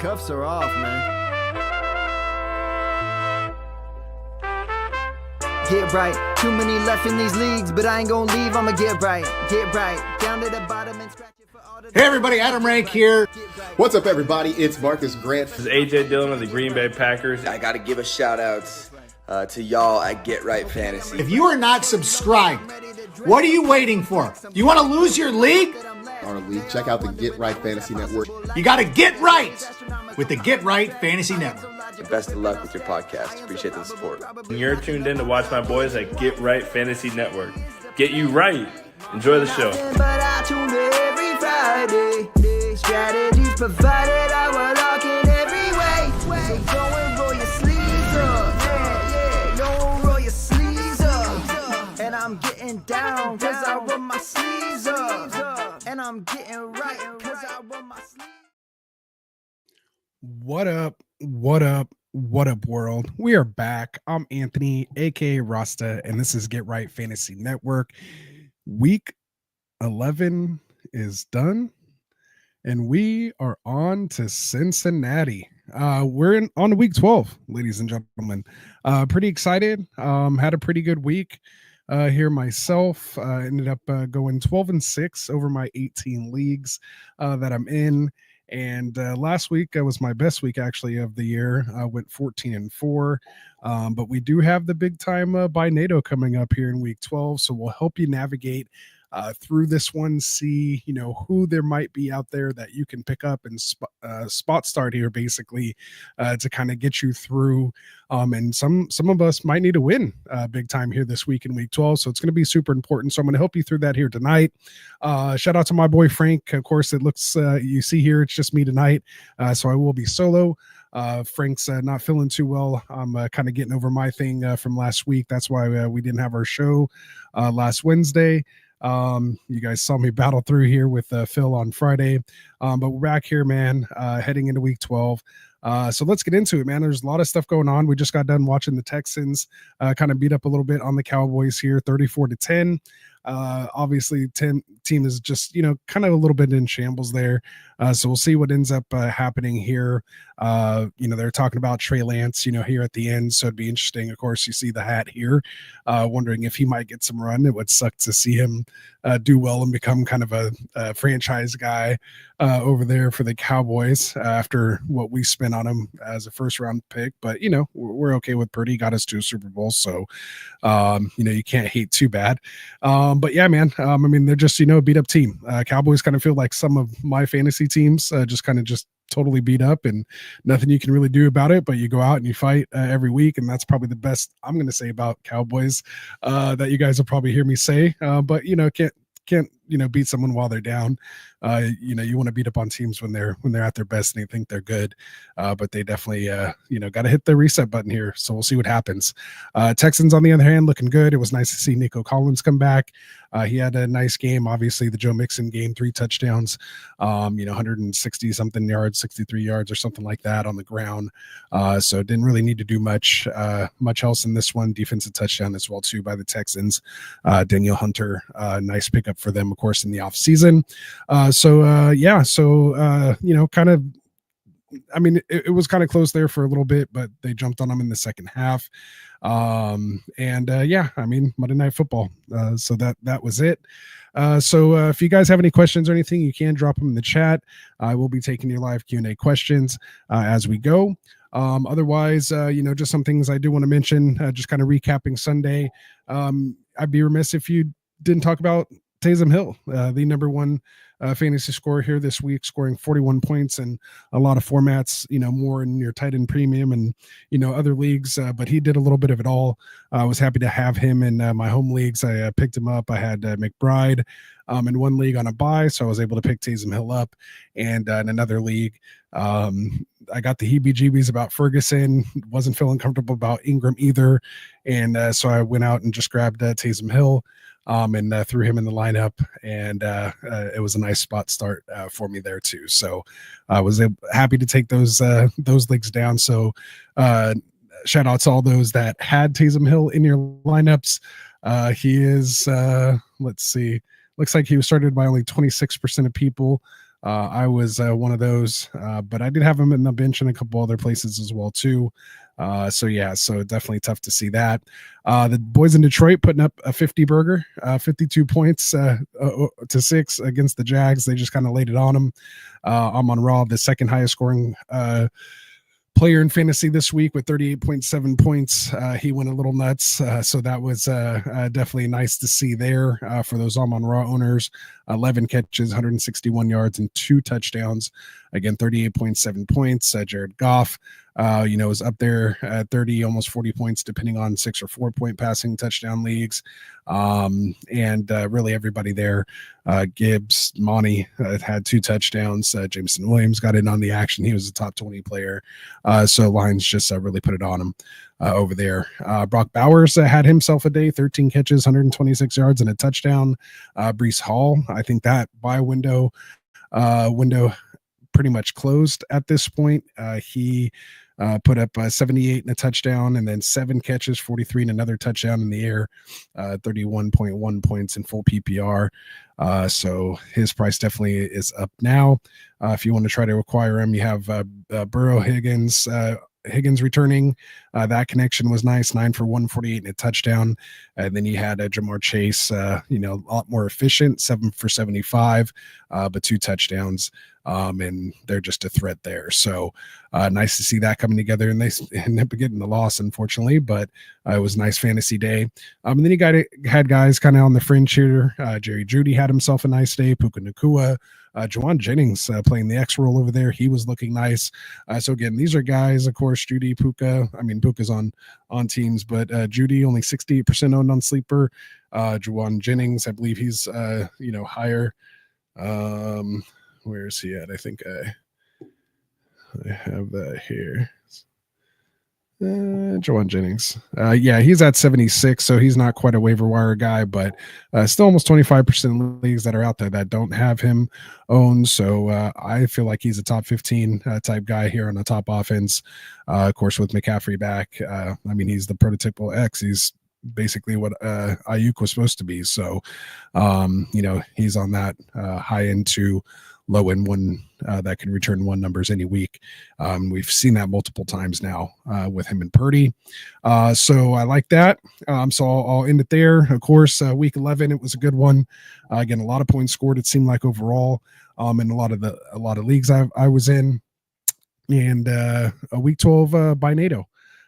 cuffs are off, man. Get right. Too many left in these leagues, but I ain't gonna leave. I'ma get right. Get right. Down to the bottom and scratch it for all the... Hey everybody, Adam Rank here. What's up everybody? It's Marcus Grant. This is AJ Dillon of the Green Bay Packers. I gotta give a shout out to y'all at Get Right Fantasy. If you are not subscribed, what are you waiting for? You want to lose your league? Our league. Check out the Get Right Fantasy Network. You got to get right with the Get Right Fantasy Network. Best of luck with your podcast. Appreciate the support. And you're tuned in to watch my boys at Get Right Fantasy Network. Get you right. Enjoy the show. But I tune in every Friday. Strategies provided, I will lock in every way. So go and roll your sleeves up. Yeah, go roll your sleeves up. And I'm getting down, cause I roll my sleeves up. And I'm getting right, cause I roll my sleeves. What up? What up? What up, world? We are back. I'm Anthony, aka Rasta, and this is Get Right Fantasy Network. Week 11 is done, and we are on to Cincinnati. We're on week 12, ladies and gentlemen. Pretty excited. Had a pretty good week here myself. Ended up going 12-6 over my 18 leagues that I'm in. And last week was my best week actually of the year. I went 14-4. But we do have the big time by NATO coming up here in week 12. So we'll help you navigate through this one, see, who there might be out there that you can pick up and spot start here basically to kind of get you through. And some of us might need to win big time here this week in week 12. So it's going to be super important. So I'm going to help you through that here tonight. Shout out to my boy Frank. Of course, it looks, you see here, it's just me tonight. So I will be solo. Frank's not feeling too well. I'm kind of getting over my thing from last week. That's why we didn't have our show last Wednesday. You guys saw me battle through here with Phil on Friday, but we're back here, man, heading into week 12. So let's get into it, man. There's a lot of stuff going on. We just got done watching the Texans kind of beat up a little bit on the Cowboys here, 34-10. Obviously, team is just, kind of a little bit in shambles there. So we'll see what ends up happening here. They're talking about Trey Lance, here at the end. So it'd be interesting. Of course, you see the hat here, wondering if he might get some run. It would suck to see him do well and become kind of a franchise guy over there for the Cowboys after what we spent on him as a first round pick. But, we're okay with Purdy. Got us to a Super Bowl. So, you can't hate too bad. But yeah, man, they're just, a beat up team. Cowboys kind of feel like some of my fantasy teams just totally beat up and nothing you can really do about it, but you go out and you fight every week. And that's probably the best I'm going to say about Cowboys that you guys will probably hear me say, but can't beat someone while they're down. You want to beat up on teams when they're at their best and they think they're good, but they definitely got to hit the reset button here. So we'll see what happens. Texans on the other hand looking good. It was nice to see Nico Collins come back. He had a nice game. Obviously the Joe Mixon game, 3 touchdowns, 160 something yards, 63 yards or something like that on the ground. So didn't really need to do much else in this one. Defensive touchdown as well too by the Texans. Daniel Hunter, nice pickup for them, of course, in the off season. It was kind of close there for a little bit, but they jumped on them in the second half. Monday Night Football. So that was it. So if you guys have any questions or anything, you can drop them in the chat. I will be taking your live Q&A questions as we go. Otherwise, just some things I do want to mention, just kind of recapping Sunday. I'd be remiss if you didn't talk about Taysom Hill, the number one fantasy scorer here this week, scoring 41 points in a lot of formats, more in your tight end premium and, other leagues. But he did a little bit of it all. I was happy to have him in my home leagues. I picked him up. I had McBride in one league on a bye, so I was able to pick Taysom Hill up. And in another league, I got the heebie-jeebies about Ferguson. Wasn't feeling comfortable about Ingram either. And so I went out and just grabbed Taysom Hill. And threw him in the lineup, and it was a nice spot start for me there too. So I was happy to take those leagues down. So shout out to all those that had Taysom Hill in your lineups. He is, let's see, looks like he was started by only 26% of people. I was one of those, but I did have him in the bench in a couple other places as well too. So definitely tough to see that. The boys in Detroit putting up a 50 burger, 52 points to 6 against the Jags. They just kind of laid it on them. Amon Ra, the second highest scoring player in fantasy this week with 38.7 points. He went a little nuts. So that was definitely nice to see there for those Amon Ra owners. 11 catches, 161 yards, and 2 touchdowns. Again, 38.7 points. Jared Goff, is up there at 30, almost 40 points, depending on 6 or 4 point passing touchdown leagues. And really everybody there. Gibbs, Monty had 2 touchdowns. Jameson Williams got in on the action. He was a top 20 player. So Lions just really put it on him over there. Brock Bowers had himself a day, 13 catches, 126 yards, and a touchdown. Breece Hall, I think that buy window pretty much closed at this point. He put up 78 and a touchdown, and then 7 catches, 43 and another touchdown in the air, 31.1 points in full PPR. So his price definitely is up now. If you want to try to acquire him, you have Burrow, Higgins returning. That connection was nice, 9 for 148 and a touchdown. And then you had Jamar Chase, a lot more efficient, 7 for 75, but 2 touchdowns. And they're just a threat there. So nice to see that coming together. And they ended up getting the loss, unfortunately, but it was a nice fantasy day. And then you had guys kind of on the fringe here. Jerry Jeudy had himself a nice day. Puka Nacua. Juwan Jennings playing the X role over there. He was looking nice. So again, these are guys, of course, Jeudy, Puka. I mean, Puka's on teams, but Jeudy only 68% owned on Sleeper. Juwan Jennings, I believe he's higher. Where is he at? I think I have that here. Juwan Jennings. He's at 76, so he's not quite a waiver wire guy, but still almost 25% leagues that are out there that don't have him owned. So I feel like he's a top 15 type guy here on the top offense. Of course, with McCaffrey back, he's the prototypical X. He's basically what Ayuk was supposed to be. So, he's on that high end to low end one that can return 1 numbers any week. We've seen that multiple times now with him and Purdy. So I like that. So I'll end it there. Of course, week 11, it was a good one. Again, a lot of points scored, it seemed like overall, in a lot of leagues I was in. And a week 12 by NATO.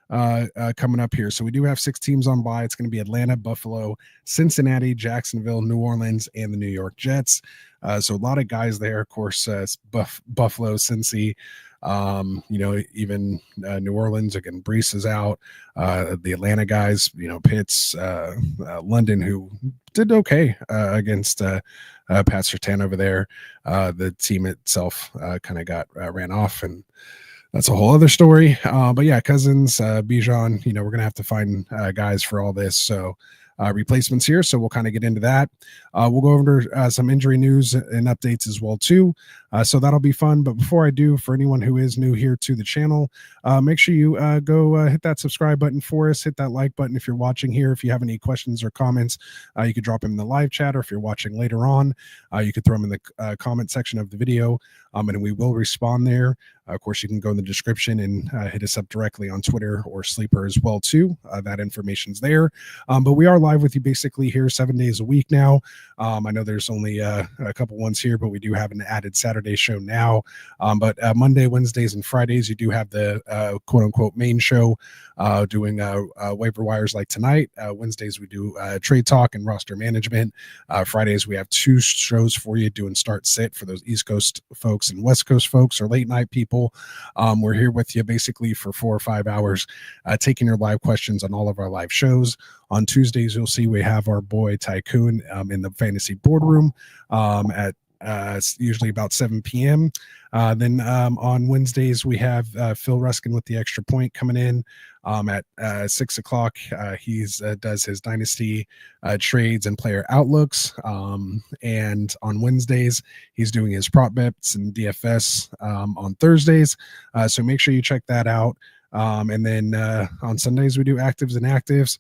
Coming up here. So we do have 6 teams on bye. It's going to be Atlanta, Buffalo, Cincinnati, Jacksonville, New Orleans, and the New York Jets. So a lot of guys there, of course, Buffalo, Cincy, even New Orleans, again, Brees is out. The Atlanta guys, Pitts, London, who did okay against Pat Surtain over there. The team itself kind of got ran off, and that's a whole other story. But yeah, Cousins, Bijan, we're going to have to find guys for all this. So replacements here. So we'll kind of get into that. We'll go over some injury news and updates as well too. So that'll be fun. But before I do, for anyone who is new here to the channel, make sure you go hit that subscribe button for us. Hit that like button if you're watching here. If you have any questions or comments, you could drop them in the live chat, or if you're watching later on, you could throw them in the comment section of the video, and we will respond there. Of course, you can go in the description and hit us up directly on Twitter or Sleeper as well too. That information's there. But we are live with you basically here 7 days a week now. I know there's only a couple ones here, but we do have an added Saturday show now. But Monday, Wednesdays, and Fridays, you do have the quote unquote main show doing waiver wires like tonight. Wednesdays, we do trade talk and roster management. Fridays, we have 2 shows for you doing start sit for those East Coast folks and West Coast folks or late night people. We're here with you basically for 4 or 5 hours, taking your live questions on all of our live shows. On Tuesdays, you'll see we have our boy Tycoon in the fantasy boardroom at usually about 7 p.m. Then on Wednesdays, we have Phil Ruskin with the extra point coming in at 6 o'clock. He does his dynasty trades and player outlooks. And on Wednesdays, he's doing his prop bets and DFS on Thursdays. So make sure you check that out. And then on Sundays we do actives and actives.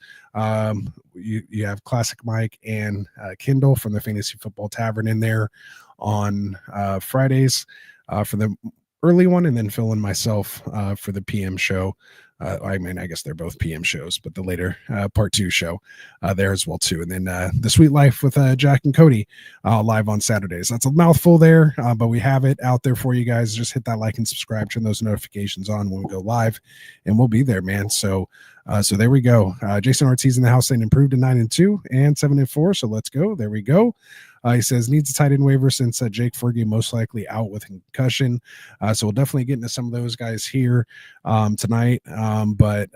You have Classic Mike and Kindle from the Fantasy Football Tavern in there on Fridays for the early one, and then Phil and myself for the PM show. I mean, I guess they're both PM shows, but the later part 2 show there as well too. And then the Sweet Life with Jack and Cody live on Saturdays. That's a mouthful there, but we have it out there for you guys. Just hit that like and subscribe, turn those notifications on when we go live, and we'll be there, man. So there we go. Jason Ortiz in the house saying improved to 9-2 and 7-4. So let's go. There we go. He says needs a tight end waiver since Jake Fergie most likely out with concussion. So we'll definitely get into some of those guys here tonight. But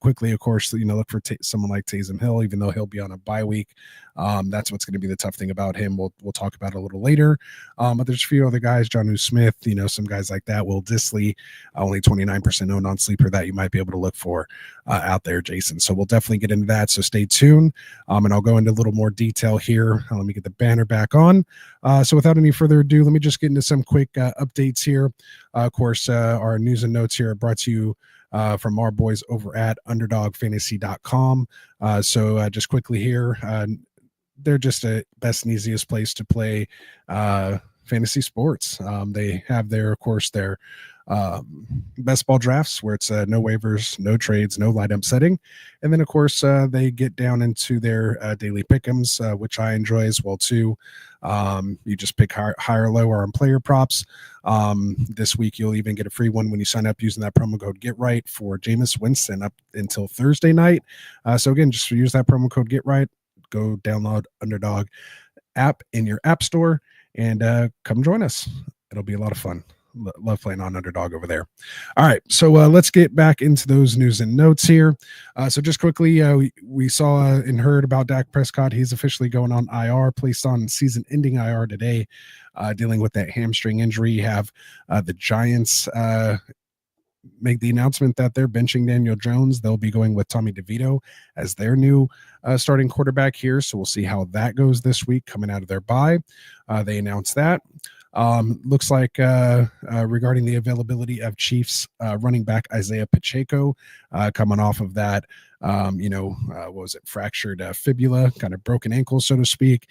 quickly, of course, look for someone like Taysom Hill, even though he'll be on a bye week. That's what's going to be the tough thing about him. We'll talk about it a little later. But there's a few other guys, Jonnu Smith, some guys like that. Will Disley, only 29% owned on Sleeper, that you might be able to look for out there, Jason. So we'll definitely get into that. So stay tuned. And I'll go into a little more detail here. Let me get the banner back on. So without any further ado, let me just get into some quick updates here. Of course, our news and notes here are brought to you from our boys over at underdogfantasy.com. So just quickly here, they're just a best and easiest place to play fantasy sports. They have their best ball drafts where it's no waivers, no trades, no light up setting. And then of course they get down into their daily pick'ems, which I enjoy as well too. You just pick high or lower on player props. This week you'll even get a free one when you sign up using that promo code GetRight for Jameis Winston up until Thursday night. So again, just use that promo code GetRight. Go download Underdog app in your app store and come join us. It'll be a lot of fun. Love playing on Underdog over there. All right, so let's get back into those news and notes here. So just quickly, we saw and heard about Dak Prescott. He's officially going on IR, placed on season-ending IR today, dealing with that hamstring injury. You have the Giants make the announcement that they're benching Daniel Jones. They'll be going with Tommy DeVito as their new starting quarterback here. So we'll see how that goes this week coming out of their bye. They announced that. Looks like regarding the availability of Chiefs running back Isaiah Pacheco coming off of that, what was it, fractured fibula, kind of broken ankle, so to speak.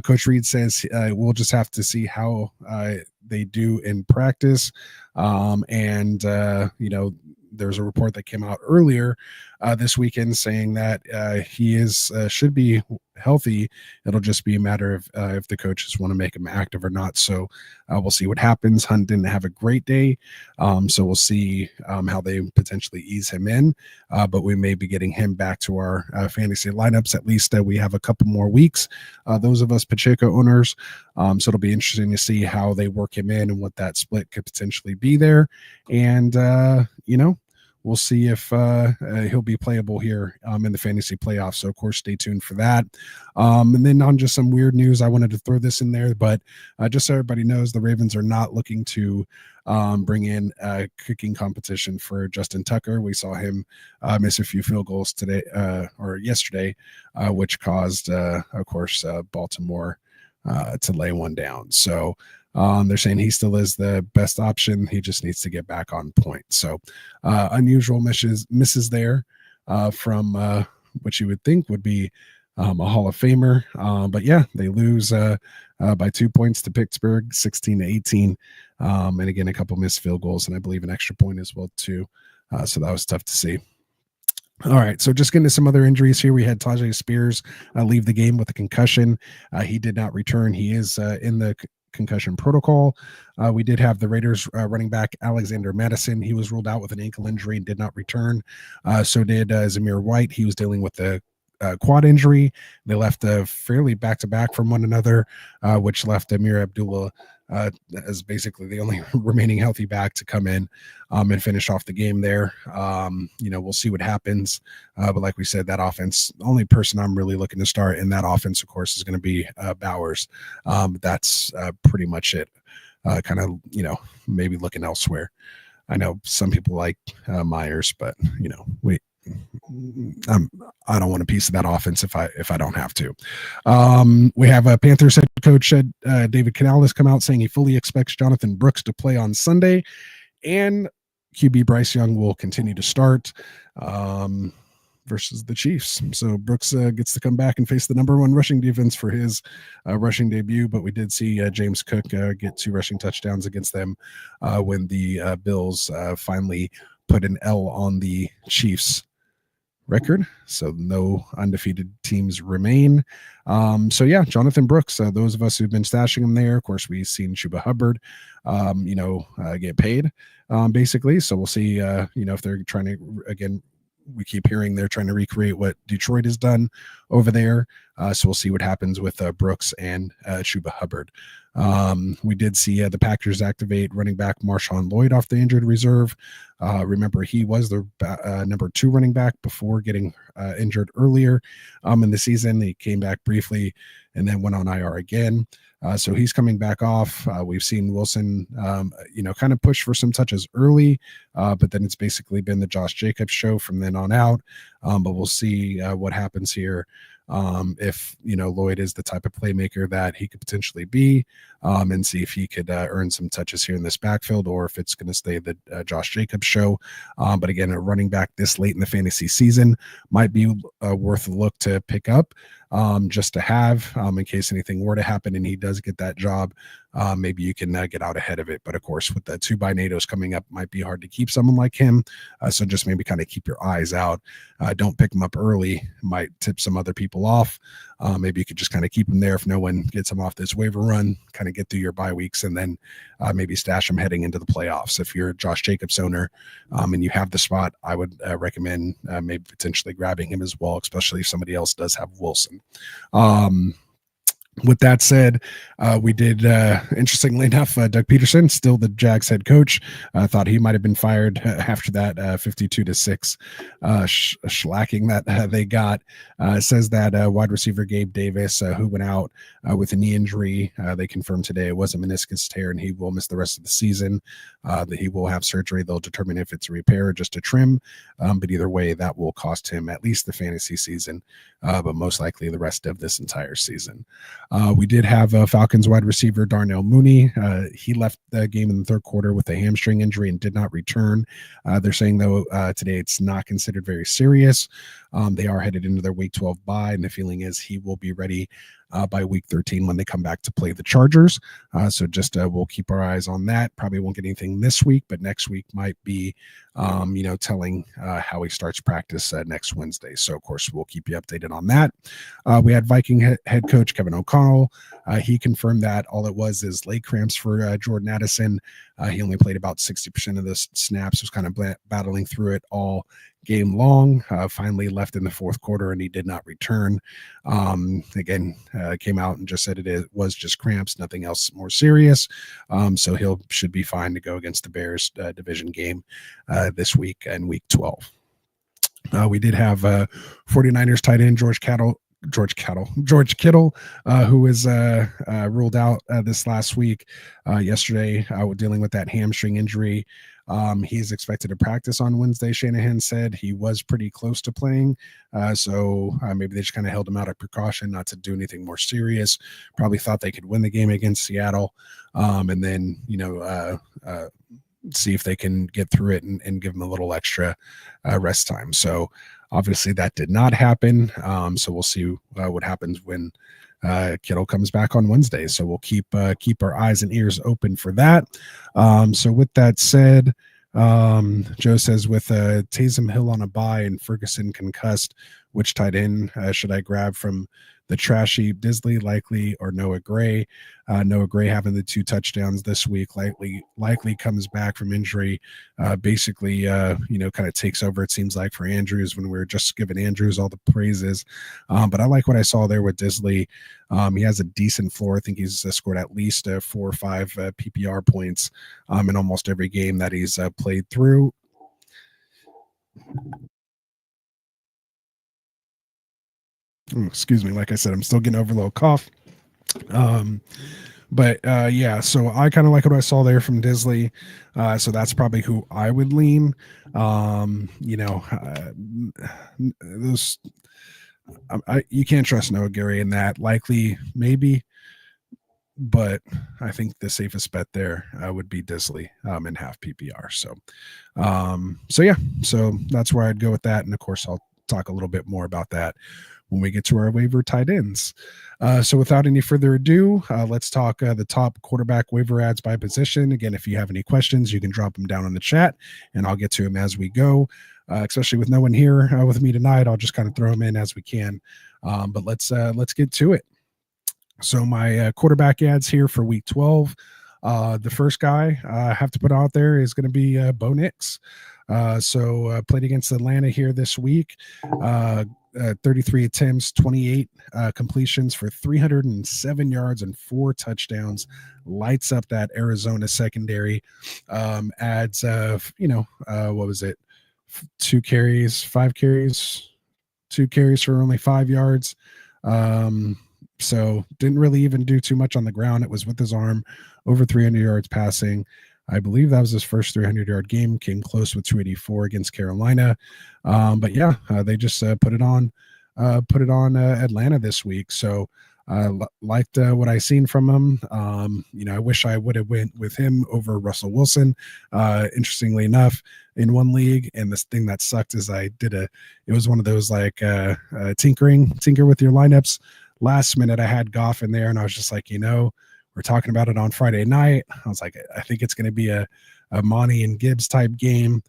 Coach Reed says we'll just have to see how they do in practice. There's a report that came out earlier this weekend saying that he should be healthy. It'll just be a matter of if the coaches want to make him active or not. So we'll see what happens. Hunt didn't have a great day, so we'll see how they potentially ease him in. But we may be getting him back to our fantasy lineups. At least we have a couple more weeks. Those of us Pacheco owners. So it'll be interesting to see how they work him in and what that split could potentially be there. And we'll see if he'll be playable here in the fantasy playoffs. So, of course, stay tuned for that. And then on just some weird news, I wanted to throw this in there, but just so everybody knows, the Ravens are not looking to bring in a kicking competition for Justin Tucker. We saw him miss a few field goals today or yesterday, which caused, of course, Baltimore to lay one down. So, they're saying he still is the best option. He just needs to get back on point. So unusual misses there from what you would think would be a Hall of Famer. But yeah, they lose by 2 points to Pittsburgh, 16-18. And again, a couple missed field goals and I believe an extra point as well too. So that was tough to see. All right, so just getting to some other injuries here. We had Tajay Spears leave the game with a concussion. He did not return. He is in the concussion protocol. We did have the Raiders running back Alexander Madison. He was ruled out with an ankle injury and did not return. So did Zamir White. He was dealing with the quad injury. They left fairly back-to-back from one another, which left Amir Abdullah as basically the only remaining healthy back to come in and finish off the game there. We'll see what happens. But like we said, that offense, the only person I'm really looking to start in that offense, of course, is going to be Bowers. That's pretty much it. Maybe looking elsewhere. I know some people like Myers, but I don't want a piece of that offense if I don't have to. We have a Panthers head coach David Canales come out saying he fully expects Jonathan Brooks to play on Sunday, and QB Bryce Young will continue to start versus the Chiefs. So Brooks gets to come back and face the number one rushing defense for his rushing debut. But we did see James Cook get 2 rushing touchdowns against them when the Bills finally put an L on the Chiefs record. So no undefeated teams remain. So yeah, Jonathan Brooks, those of us who've been stashing him there, of course, we've seen Chuba Hubbard, get paid basically. So we'll see, if they're trying to, again, we keep hearing they're trying to recreate what Detroit has done over there. So we'll see what happens with Brooks and Chuba Hubbard. We did see the Packers activate running back Marshawn Lloyd off the injured reserve. Remember, he was the number 2 running back before getting injured earlier in the season. He came back briefly and then went on IR again. So he's coming back off. We've seen Wilson, kind of push for some touches early, but then it's basically been the Josh Jacobs show from then on out. But we'll see what happens here. If Lloyd is the type of playmaker that he could potentially be, and see if he could earn some touches here in this backfield, or if it's going to stay the Josh Jacobs show. But again, a running back this late in the fantasy season might be worth a look to pick up, just to have in case anything were to happen and he does get that job. Maybe you can get out ahead of it. But of course, with the 2 by NATOs coming up, might be hard to keep someone like him. So just maybe kind of keep your eyes out. Don't pick him up early. Might tip some other people off. Maybe you could just kind of keep him there if no one gets him off this waiver run, kind of get through your bye weeks, and then maybe stash him heading into the playoffs. If you're a Josh Jacobs owner and you have the spot, I would recommend maybe potentially grabbing him as well, especially if somebody else does have Wilson. With that said, we did, interestingly enough, Doug Peterson, still the Jags head coach, thought he might have been fired after that 52-6 shellacking that they got. Says that wide receiver Gabe Davis, who went out with a knee injury, they confirmed today it was a meniscus tear and he will miss the rest of the season, that he will have surgery. They'll determine if it's a repair or just a trim, but either way, that will cost him at least the fantasy season, but most likely the rest of this entire season. We did have Falcons wide receiver Darnell Mooney. He left the game in the third quarter with a hamstring injury and did not return. They're saying, though, today it's not considered very serious. They are headed into their week 12 bye, and the feeling is he will be ready by week 13 when they come back to play the Chargers. So just we'll keep our eyes on that. Probably won't get anything this week, but next week might be, telling how he starts practice next Wednesday. So, of course, we'll keep you updated on that. We had Viking head coach Kevin O'Connell. He confirmed that all it was is leg cramps for Jordan Addison. He only played about 60% of the snaps, was kind of battling through it all game long, finally left in the fourth quarter, and he did not return. Again, came out and just said it was just cramps, nothing else more serious. So he'll should be fine to go against the Bears division game this week and week 12. We did have 49ers tight end George Kittle, who was ruled out this last week, yesterday, dealing with that hamstring injury. He's expected to practice on Wednesday. Shanahan said he was pretty close to playing. So maybe they just kind of held him out of precaution, not to do anything more serious. Probably thought they could win the game against Seattle. And then, see if they can get through it and give him a little extra rest time. So obviously that did not happen. So we'll see what happens when Kittle comes back on Wednesday. So we'll keep our eyes and ears open for that. So with that said, Joe says, with Taysom Hill on a bye and Ferguson concussed, which tight end should I grab from the trashy Disley, Likely, or Noah Gray? Noah Gray having the 2 touchdowns this week, likely comes back from injury. Basically, kind of takes over, it seems like, for Andrews when we were just giving Andrews all the praises. But I like what I saw there with Disley. He has a decent floor. I think he's scored at least 4 or 5 PPR points in almost every game that he's played through. Excuse me. Like I said, I'm still getting over a little cough. But so I kind of like what I saw there from Disley. So that's probably who I would lean. You can't trust Noah Gary in that. Likely, maybe but I think the safest bet there would be Disley in half PPR. So yeah, so that's where I'd go with that. And of course, I'll talk a little bit more about that when we get to our waiver tight ends. So without any further ado, let's talk the top quarterback waiver ads by position. Again, if you have any questions, you can drop them down in the chat and I'll get to them as we go. Especially with no one here with me tonight, I'll just kind of throw them in as we can. But let's get to it. So my quarterback ads here for week 12. The first guy I have to put out there is going to be Bo Nix. Played against Atlanta here this week. 33 attempts, 28 completions for 307 yards and 4 touchdowns. Lights up that Arizona secondary. Adds, what was it? 2 carries for only 5 yards. So didn't really even do too much on the ground. It was with his arm, over 300 yards passing. I believe that was his first 300-yard game. Came close with 284 against Carolina. But yeah, they just put it on Atlanta this week. So liked what I seen from him. I wish I would have went with him over Russell Wilson. Interestingly enough, in one league, and this thing that sucked is it was one of those like tinker with your lineups. Last minute, I had Goff in there, and I was just like, we're talking about it on Friday night. I was like, I think it's going to be a Monty and Gibbs type game.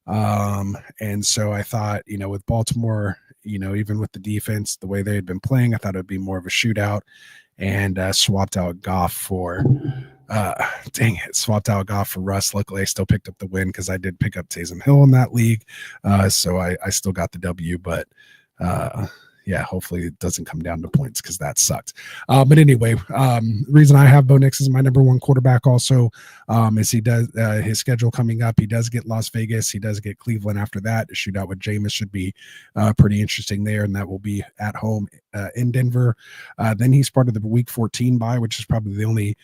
And so I thought, with Baltimore, even with the defense, the way they had been playing, I thought it would be more of a shootout, and swapped out Goff for Russ. Luckily, I still picked up the win because I did pick up Taysom Hill in that league. So I still got the W, but yeah, hopefully it doesn't come down to points because that sucked. But anyway, reason I have Bo Nix as my number 1 quarterback also is he does his schedule coming up. He does get Las Vegas. He does get Cleveland after that. The shootout with Jameis should be pretty interesting there, and that will be at home in Denver. Then he's part of the week 14 bye, which is probably the only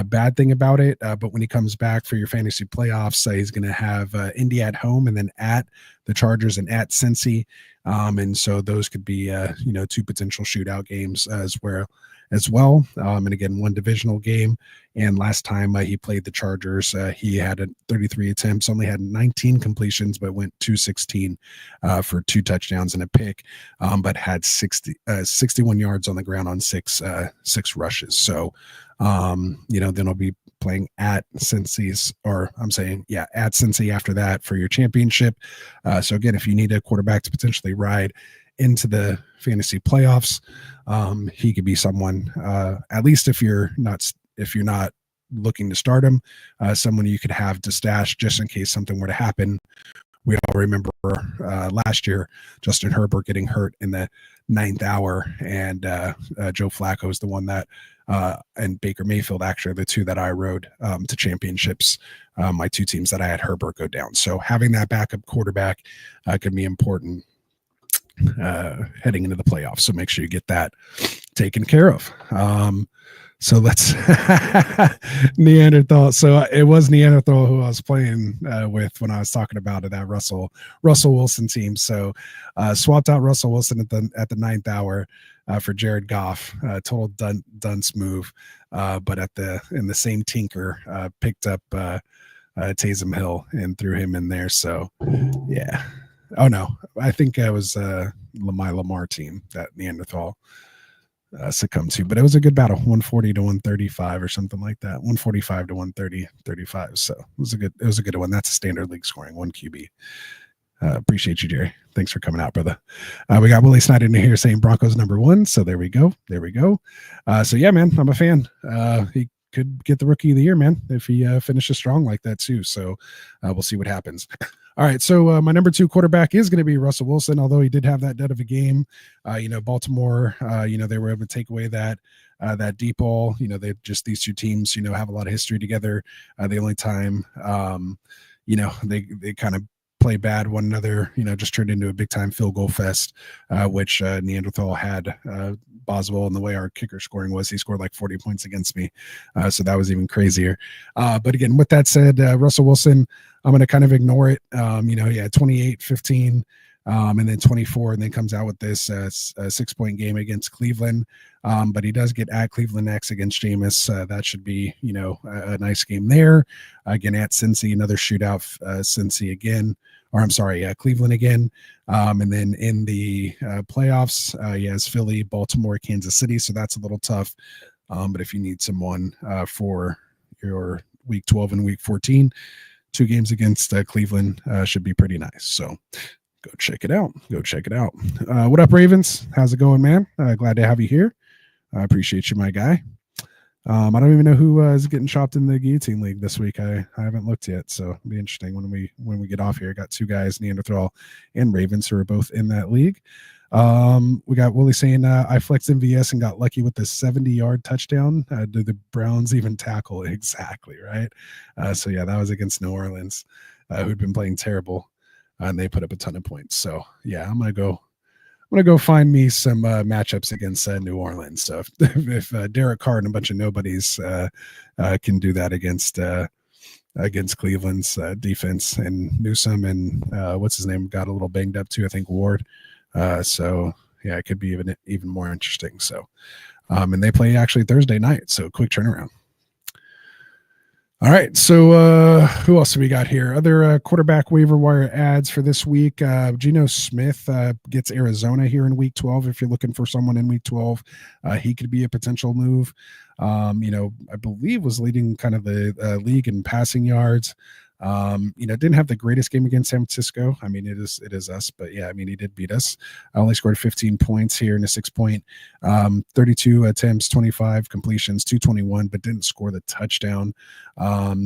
bad thing about it. But when he comes back for your fantasy playoffs, he's going to have Indy at home and then at the Chargers and at Cincy. And so those could be, 2 potential shootout games as well. And again, 1 divisional game. And last time he played the Chargers, he had 33 attempts, only had 19 completions, but went 216 for 2 touchdowns and a pick, but had 61 yards on the ground on 6 rushes. So, then I'll be playing at Cincy, at Cincy after that for your championship. So again, if you need a quarterback to potentially ride into the fantasy playoffs, he could be someone, at least if you're not looking to start him, someone you could have to stash just in case something were to happen. We all remember last year, Justin Herbert getting hurt in the 9th hour, and Joe Flacco is the one that, and Baker Mayfield actually are the 2 that I rode to championships, my 2 teams that I had Herbert go down. So having that backup quarterback could be important heading into the playoffs. So make sure you get that taken care of. So let's Neanderthal. So it was Neanderthal who I was playing with when I was talking about it, that Russell Wilson team. So swapped out Russell Wilson at the 9th hour for Jared Goff. Total dunce move. But in the same tinker, picked up Taysom Hill and threw him in there. So yeah. Oh no, I think it was my Lamar team that Neanderthal succumbed to, but it was a good battle, 140 to 135 or something like that, 145 to 130, 35. So it was a good one. That's a standard league scoring, 1 QB. Appreciate you, Jerry. Thanks for coming out, brother. We got Willie Snyder in here saying Broncos number 1. So there we go. So yeah, man, I'm a fan. He could get the rookie of the year, man, if he finishes strong like that too. So we'll see what happens. All right, so my number 2 quarterback is going to be Russell Wilson, although he did have that dead of a game. Baltimore, they were able to take away that deep ball. These 2 teams, have a lot of history together. The only time, they kind of play bad one another, just turned into a big time field goal fest, which Neanderthal had Boswell, and the way our kicker scoring was, he scored like 40 points against me. So that was even crazier. But again, with that said, Russell Wilson, I'm going to kind of ignore it. He had 28, 15, and then 24, and then comes out with this 6-point game against Cleveland. But he does get at Cleveland next against Jameis. That should be, a nice game there. Again, at Cincy, another shootout. Cincy again, or I'm sorry, Cleveland again. And then in the playoffs, he has Philly, Baltimore, Kansas City. So that's a little tough. But if you need someone for your week 12 and week 14, 2 games against Cleveland should be pretty nice. So go check it out. What up, Ravens? How's it going, man? Glad to have you here. I appreciate you, my guy. I don't even know who is getting chopped in the guillotine league this week. I haven't looked yet, so it'll be interesting when we get off here. Got 2 guys, Neanderthal and Ravens, who are both in that league. We got Willie saying I flexed MVS and got lucky with the 70-yard touchdown. Did the Browns even tackle? Exactly, right? So yeah, that was against New Orleans, who'd been playing terrible, and they put up a ton of points. So yeah, I'm gonna go find me some matchups against New Orleans. So if Derek Carr and a bunch of nobodies can do that against Cleveland's defense, and Newsome and what's his name got a little banged up too, I think Ward. So yeah, it could be even more interesting. So and they play actually Thursday night, so quick turnaround. All right, so who else do we got here? Other quarterback waiver wire ads for this week. Geno Smith gets Arizona here in week 12. If you're looking for someone in week 12, he could be a potential move. I believe was leading kind of the league in passing yards. Didn't have the greatest game against San Francisco. I mean, it is us, but yeah, I mean, he did beat us. I only scored 15 points here in a 6-point, 32 attempts, 25 completions, 221, but didn't score the touchdown.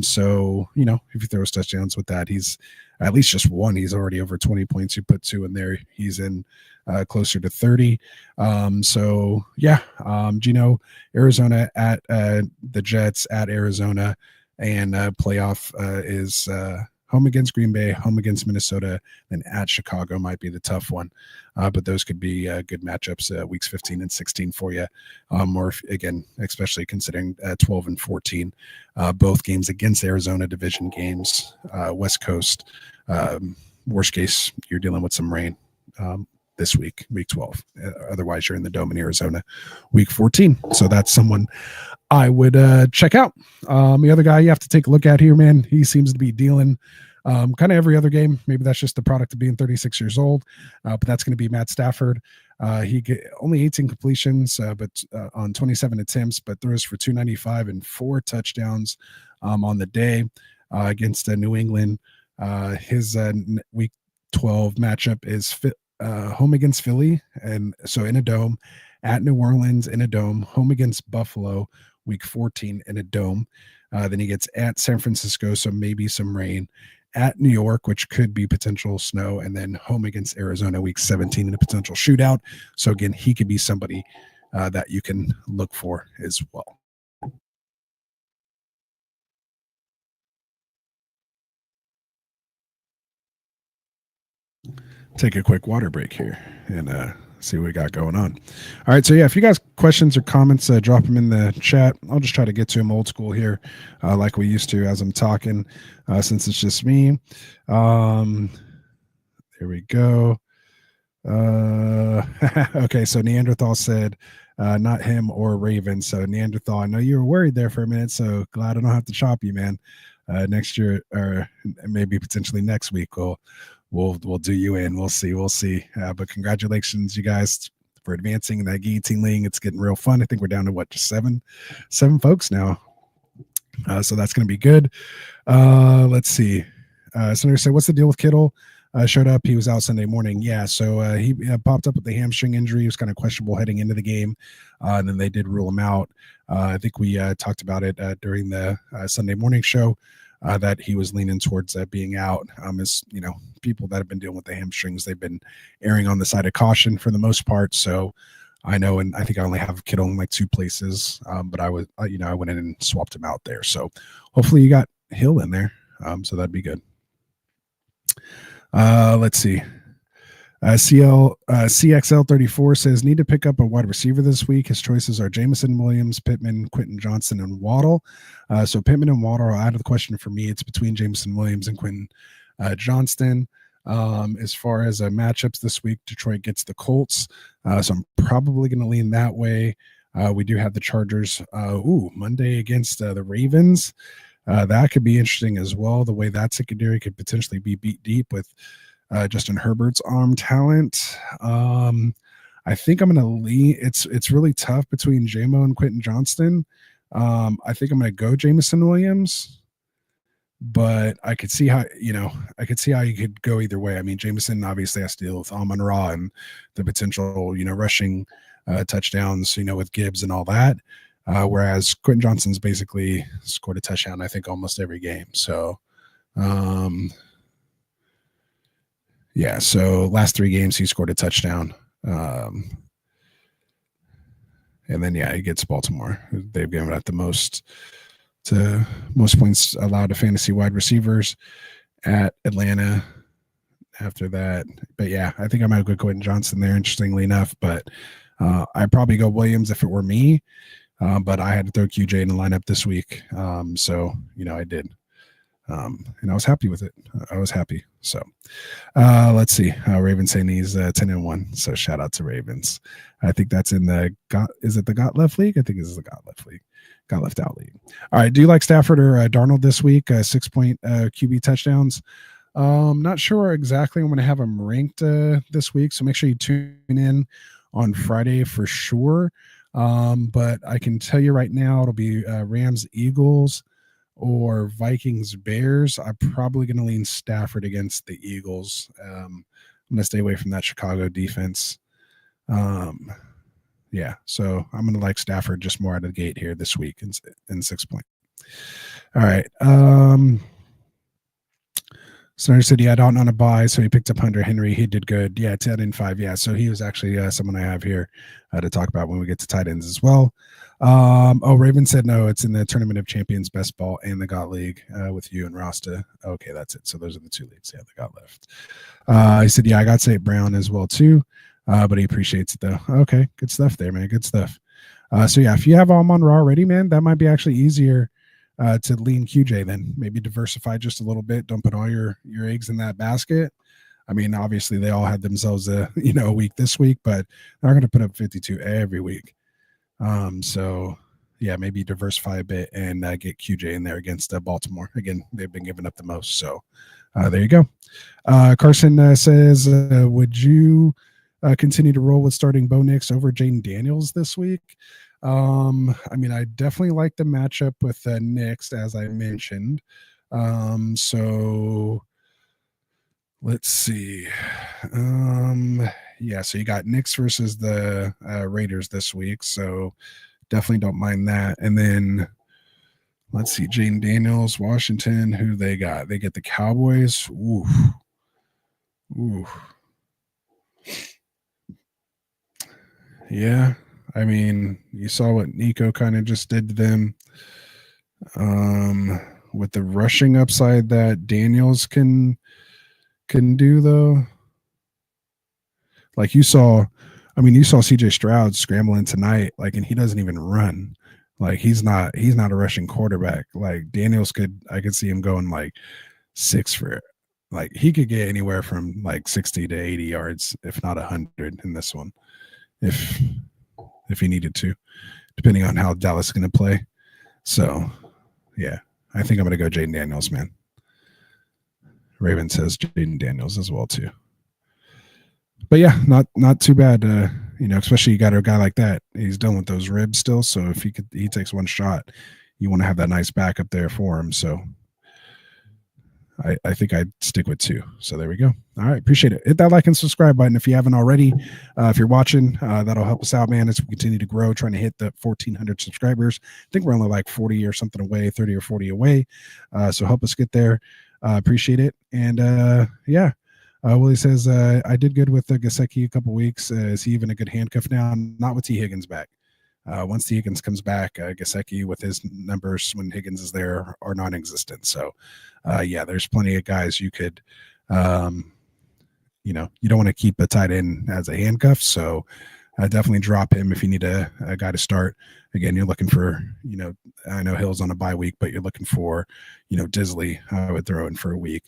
So, if he throws touchdowns with that, he's at least just one. He's already over 20 points. You put 2 in there, he's in closer to 30. So yeah, Geno, Arizona at the Jets, at Arizona. And playoff is home against Green Bay, home against Minnesota, and at Chicago might be the tough one. But those could be good matchups weeks 15 and 16 for you. Or again, especially considering 12 and 14, both games against Arizona, division games, West Coast. Worst case, you're dealing with some rain this week, week 12. Otherwise, you're in the Dome in Arizona, week 14. So that's someone I would check out. The other guy you have to take a look at here, man, he seems to be dealing kind of every other game. Maybe that's just the product of being 36 years old, but that's going to be Matt Stafford. He get only 18 completions, but on 27 attempts, but throws for 295 and 4 touchdowns on the day against New England. His week 12 matchup is home against Philly, and so in a dome, at New Orleans in a dome, home against Buffalo, week 14 in a dome. Then he gets at San Francisco, so maybe some rain, at New York, which could be potential snow, and then home against Arizona, week 17 in a potential shootout. So again, he could be somebody that you can look for as well. Take a quick water break here and see what we got going on. All right, so yeah, if you guys questions or comments, drop them in the chat. I'll just try to get to them old school here, like we used to as I'm talking, since it's just me. There we go. Okay, so Neanderthal said not him or Raven. So Neanderthal, I know you were worried there for a minute, so glad I don't have to chop you, man. Next year, or maybe potentially next week, we'll do you in. We'll see. But congratulations, you guys, for advancing in that guillotine league. It's getting real fun. I think we're down to what, just seven folks now. So that's going to be good. Let's see. Senator said, what's the deal with Kittle? Showed up. He was out Sunday morning. Yeah. So he popped up with the hamstring injury. He was kind of questionable heading into the game. And then they did rule him out. I think we talked about it during the Sunday morning show. That he was leaning towards being out. As you know, people that have been dealing with the hamstrings, they've been erring on the side of caution for the most part. So I know, and I think I only have Kittle in like 2 places, but I went in and swapped him out there. So hopefully you got Hill in there. So that'd be good. Let's see. CXL34 says, need to pick up a wide receiver this week. His choices are Jameson Williams, Pittman, Quentin Johnson, and Waddle. So Pittman and Waddle are out of the question for me. It's between Jameson Williams and Quentin Johnston. As far as matchups this week, Detroit gets the Colts, so I'm probably going to lean that way. We do have the Chargers Monday against the Ravens. That could be interesting as well. The way that secondary could potentially be beat deep with Justin Herbert's arm talent. I think I'm going to lean. It's really tough between JMO and Quentin Johnston. I think I'm going to go Jameson Williams, but I could see how you could go either way. I mean, Jameson obviously has to deal with Amon-Ra and the potential, rushing touchdowns, with Gibbs and all that. Whereas Quentin Johnston's basically scored a touchdown, I think, almost every game. So, so last 3 games he scored a touchdown. And then he gets Baltimore. They've given out the most points allowed to fantasy wide receivers at Atlanta after that. But I think I might go Quentin Johnston there, interestingly enough. But I'd probably go Williams if it were me. But I had to throw QJ in the lineup this week. So I did. And I was happy with it. I was happy. So let's see. Ravens saying he's 10-1. So shout out to Ravens. I think that's in the is it the Got Left League? I think this is the Got Left League. Got Left Out League. All right. Do you like Stafford or Darnold this week? 6-point QB touchdowns. Not sure exactly. I'm going to have them ranked this week. So make sure you tune in on Friday for sure. But I can tell you right now, it'll be Rams, Eagles, or Vikings, Bears. I'm probably going to lean Stafford against the Eagles. I'm going to stay away from that Chicago defense. So I'm going to like Stafford just more out of the gate here this week in 6 point. All right. Snyder said he had Dalton on a bye, so he picked up Hunter Henry. He did good. 10 and 5. So he was actually someone I have here to talk about when we get to tight ends as well. Raven said no, it's in the Tournament of Champions, Best Ball, and the Got League with you and Rasta. Okay, that's it. So those are the 2 leagues that got left. He said, I got St. Brown as well too, but he appreciates it though. Okay, good stuff there, man. Good stuff. If you have Amon-Ra already, man, that might be actually easier to lean QJ then. Maybe diversify just a little bit. Don't put all your eggs in that basket. I mean, obviously they all had themselves a week this week, but they're not going to put up 52 every week. Maybe diversify a bit and get QJ in there against Baltimore. Again, they've been giving up the most. So there you go. Carson says, would you continue to roll with starting Bo Nix over Jaden Daniels this week? I definitely like the matchup with Nix, as I mentioned. So let's see. So you got Nix versus the Raiders this week. So definitely don't mind that. And then let's see, Jaden Daniels, Washington, who they got? They get the Cowboys. Ooh. Yeah. I mean, you saw what Nico kind of just did to them. With the rushing upside that Daniels can do, though. Like you saw CJ Stroud scrambling tonight, and he doesn't even run. Like he's not a rushing quarterback. Like Daniels I could see him going 6 for it. Like he could get anywhere from 60 to 80 yards, if not 100 in this one. If he needed to, depending on how Dallas is going to play. So, I think I'm going to go Jaden Daniels, man. Raven says Jaden Daniels as well, too. But, not too bad, especially you got a guy like that. He's done with those ribs still, so if he takes one shot, you want to have that nice backup there for him. So, I think I'd stick with 2. So there we go. All right. Appreciate it. Hit that like and subscribe button if you haven't already. If you're watching, that'll help us out, man, as we continue to grow, trying to hit the 1,400 subscribers. I think we're only 40 or something away, 30 or 40 away. So help us get there. Appreciate it. And Willie says, I did good with Gesicki a couple weeks. Is he even a good handcuff now? Not with T. Higgins back. Once T. Higgins comes back, Gesicki with his numbers when Higgins is there are non-existent. So, there's plenty of guys you could, you don't want to keep a tight end as a handcuff. So definitely drop him if you need a guy to start. Again, you're looking for, I know Hill's on a bye week, but you're looking for, Disley, I would throw in for a week.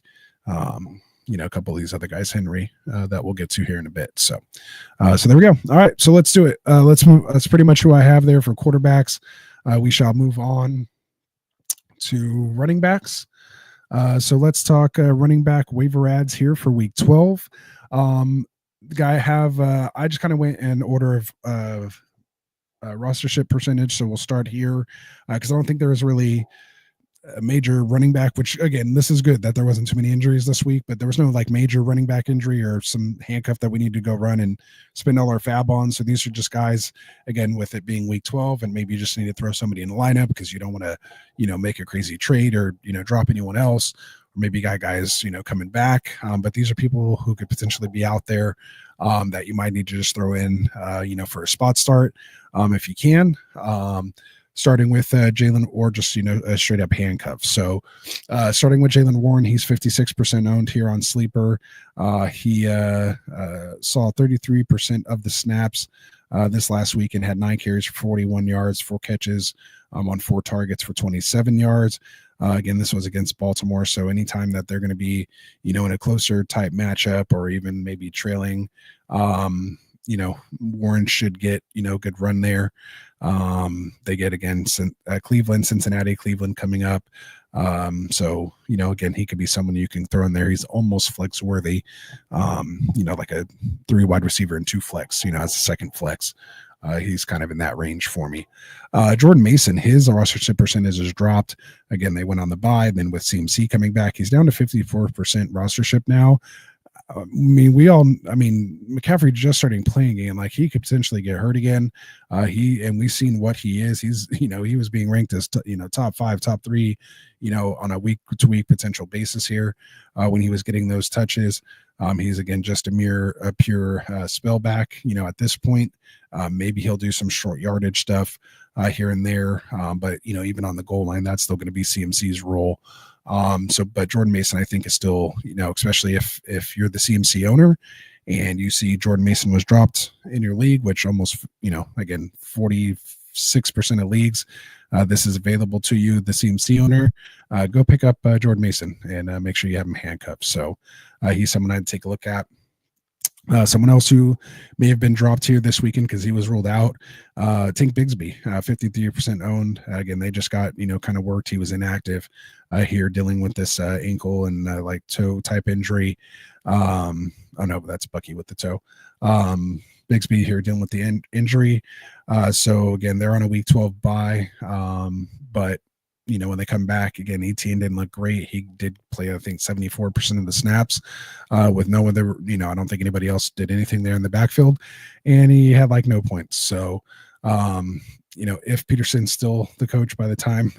a couple of these other guys, Henry, that we'll get to here in a bit. So there we go. All right, so let's do it. Let's move. That's pretty much who I have there for quarterbacks. We shall move on to running backs. So let's talk running back waiver ads here for week 12. The guy I have, I just kind of went in order of rostership percentage. So we'll start here because I don't think there is really a major running back, which again, this is good that there wasn't too many injuries this week, but there was no like major running back injury or some handcuff that we need to go run and spend all our fab on. So these are just guys, again, with it being week 12, and maybe you just need to throw somebody in the lineup because you don't want to, make a crazy trade or, drop anyone else, or maybe you got guys, coming back. But these are people who could potentially be out there that you might need to just throw in, for a spot start if you can. Starting with Jalen, or just a straight up handcuff. So starting with Jalen Warren, he's 56% owned here on Sleeper. He saw 33% of the snaps this last week and had 9 carries for 41 yards, 4 catches on 4 targets for 27 yards. Again, this was against Baltimore, so anytime that they're going to be, in a closer type matchup or even maybe trailing, Warren should get, good run there. They get again Cleveland, Cincinnati, Cleveland coming up. So, again, he could be someone you can throw in there. He's almost flex worthy, like a 3 wide receiver and 2 flex, as a second flex. He's kind of in that range for me. Jordan Mason, his roster percentage has dropped. Again, they went on the bye. Then with CMC coming back, he's down to 54% rostership now. McCaffrey just starting playing again. Like, he could potentially get hurt again. We've seen what he is. He's, he was being ranked as, top 5, top 3, on a week to week potential basis here when he was getting those touches. He's again just a pure spellback, at this point. Maybe he'll do some short yardage stuff here and there. But even on the goal line, that's still going to be CMC's role. But Jordan Mason, I think, is still, especially if you're the CMC owner and you see Jordan Mason was dropped in your league, which almost, again, 46% of leagues, this is available to you, the CMC owner. Go pick up Jordan Mason and make sure you have him handcuffed. So he's someone I'd take a look at. Someone else who may have been dropped here this weekend because he was ruled out, Tank Bigsby, 53% owned. Again, they just got, kind of worked. He was inactive here dealing with this ankle and toe type injury. Oh no, but that's Bucky with the toe. Bigsby here dealing with the injury. So again, they're on a week 12 bye. But when they come back again, ETN didn't look great. He did play, I think, 74% of the snaps with no other, I don't think anybody else did anything there in the backfield, and he had no points. So, if Peterson's still the coach by the time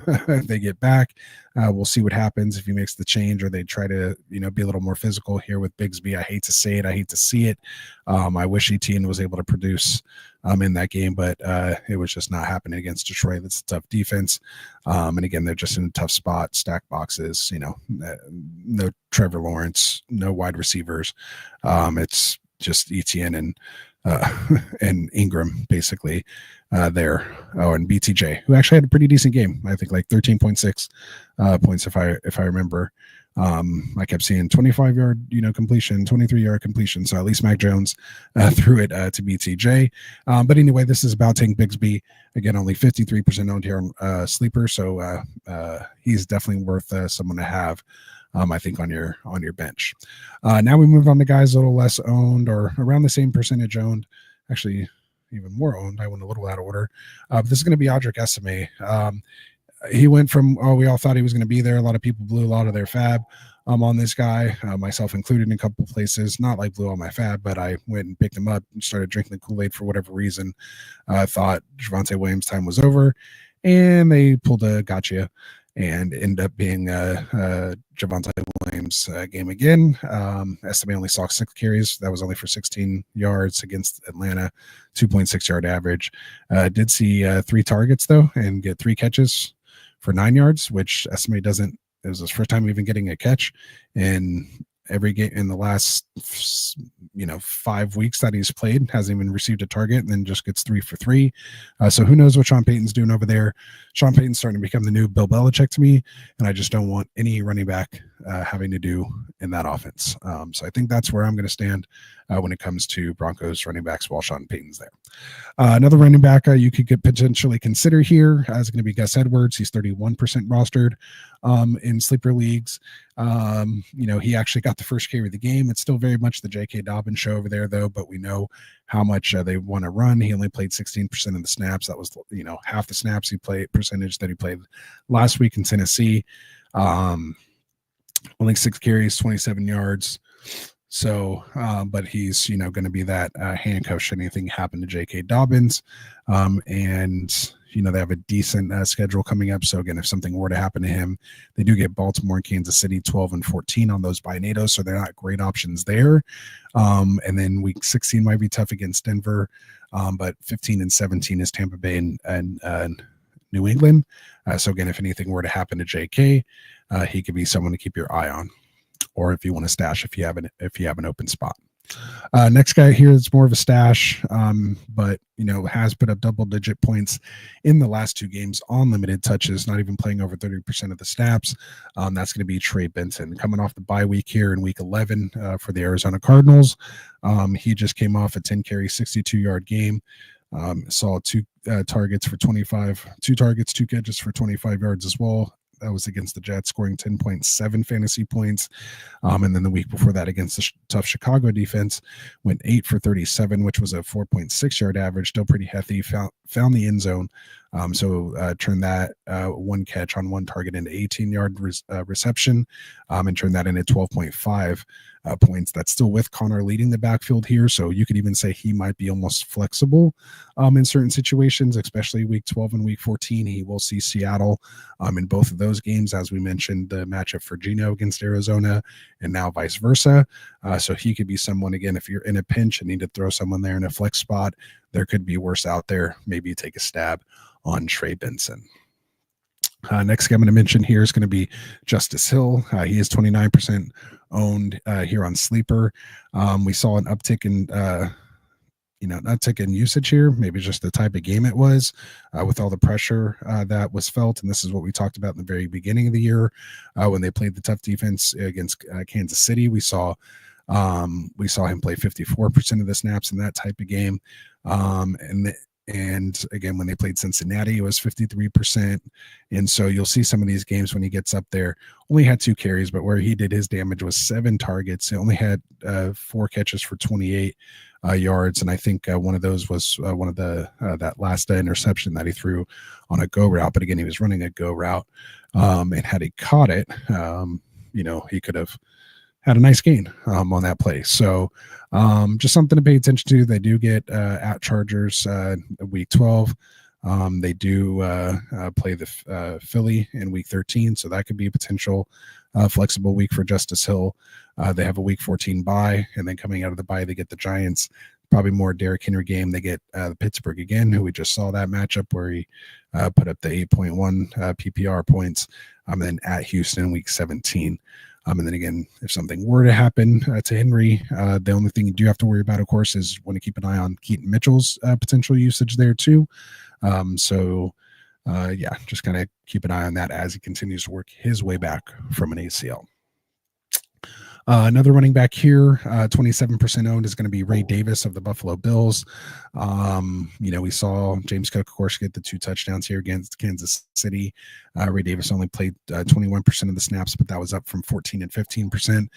they get back, we'll see what happens if he makes the change or they try to, be a little more physical here with Bigsby. I hate to say it. I hate to see it. I wish ETN was able to produce in that game, but it was just not happening against Detroit. That's a tough defense. And again, they're just in a tough spot, stack boxes, no Trevor Lawrence, no wide receivers. It's just ETN and Ingram basically there. Oh, and BTJ, who actually had a pretty decent game. I think 13.6 points if I remember. I kept seeing 25-yard, completion, 23-yard completion. So at least Mac Jones threw it to BTJ. But anyway, this is about Tank Bigsby. Again, only 53% owned here on Sleeper. So he's definitely worth someone to have. I think on your bench. Now we move on to guys a little less owned or around the same percentage owned. Actually, even more owned. I went a little out of order. This is going to be Audric Estimé. He went from, we all thought he was going to be there. A lot of people blew a lot of their fab on this guy, myself included in a couple of places. Not blew all my fab, but I went and picked him up and started drinking the Kool-Aid for whatever reason. I thought Javonte Williams' time was over, and they pulled a gotcha and ended up being Javonte Williams' game again. Estimé only saw 6 carries. That was only for 16 yards against Atlanta, 2.6 yard average. Did see 3 targets, though, and get 3 catches for 9 yards, which Estimé doesn't. It was his first time even getting a catch in every game in the last 5 weeks that he's played. Hasn't even received a target, and then just gets 3 for 3. So who knows what Sean Payton's doing over there? Sean Payton's starting to become the new Bill Belichick to me, and I just don't want any running back having to do in that offense. So I think that's where I'm going to stand when it comes to Broncos running backs while Sean Payton's there. Another running back you could potentially consider here is going to be Gus Edwards. He's 31% rostered in sleeper leagues. He actually got the first carry of the game. It's still very much the J.K. Dobbins show over there, though, but we know how much they want to run. He only played 16% of the snaps. That was, half the snaps he played percentage that he played last week in Tennessee. Only 6 carries, 27 yards. So, but he's, going to be that handcuff should anything happen to J.K. Dobbins. And, they have a decent schedule coming up. So again, if something were to happen to him, they do get Baltimore and Kansas City 12 and 14 on those binados. So they're not great options there. And then week 16 might be tough against Denver. But 15 and 17 is Tampa Bay and New England. So again, if anything were to happen to JK, he could be someone to keep your eye on, or if you want to stash, if you have an open spot. Next guy here is more of a stash, but has put up double-digit points in the last 2 games on limited touches, not even playing over 30% of the snaps. That's going to be Trey Benson, coming off the bye week here in week 11 for the Arizona Cardinals. He just came off a 10-carry, 62-yard game. Saw 2 targets for 25, 2 targets, 2 catches for 25 yards as well. That was against the Jets, scoring 10.7 fantasy points. And then the week before that against the tough Chicago defense, went 8 for 37, which was a 4.6 yard average, still pretty healthy, found the end zone. So turned that 1 catch on 1 target into 18-yard reception, and turned that into 12.5 points. That's still with Connor leading the backfield here. So you could even say he might be almost flexible in certain situations, especially week 12 and week 14. He will see Seattle in both of those games, as we mentioned, the matchup for Geno against Arizona, and now vice versa. So he could be someone, again, if you're in a pinch and need to throw someone there in a flex spot, there could be worse out there. Maybe you take a stab on Trey Benson. Next guy I'm going to mention here is going to be Justice Hill. He is 29% owned here on Sleeper. We saw an uptick in uptick in usage here, maybe just the type of game it was with all the pressure that was felt. And this is what we talked about in the very beginning of the year when they played the tough defense against Kansas City. We saw him play 54% of the snaps in that type of game. And again, when they played Cincinnati, it was 53%. And so you'll see some of these games when he gets up there, only had 2 carries, but where he did his damage was 7 targets. He only had 4 catches for 28 yards. And I think one of those was one of the that last interception that he threw on a go route. But again, he was running a go route. And had he caught it, he could have had a nice gain on that play. So just something to pay attention to. They do get at Chargers week 12. They do play the Philly in week 13. So that could be a potential flexible week for Justice Hill. They have a week 14 bye, and then coming out of the bye, they get the Giants. Probably more Derrick Henry game. They get the Pittsburgh again, who we just saw that matchup where he put up the 8.1 PPR points. And then at Houston in week 17. And then again, if something were to happen to Henry, the only thing you do have to worry about, of course, is want to keep an eye on Keaton Mitchell's potential usage there too. Just kind of keep an eye on that as he continues to work his way back from an ACL. Another running back here, 27% owned, is going to be Ray Davis of the Buffalo Bills. We saw James Cook, of course, get the 2 touchdowns here against Kansas City. Ray Davis only played 21% of the snaps, but that was up from 14 and 15%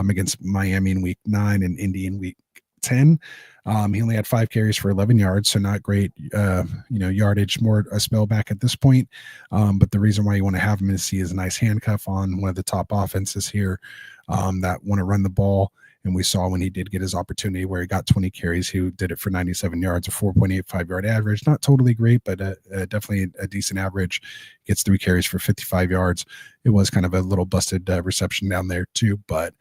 against Miami in week 9 and Indy in week 10. He only had 5 carries for 11 yards, so not great, yardage, more a spell back at this point. But the reason why you want to have him is he is a nice handcuff on one of the top offenses here that want to run the ball. And we saw when he did get his opportunity where he got 20 carries, he did it for 97 yards, a 4.85 yard average. Not totally great, but definitely a decent average. Gets 3 carries for 55 yards. It was kind of a little busted reception down there too, but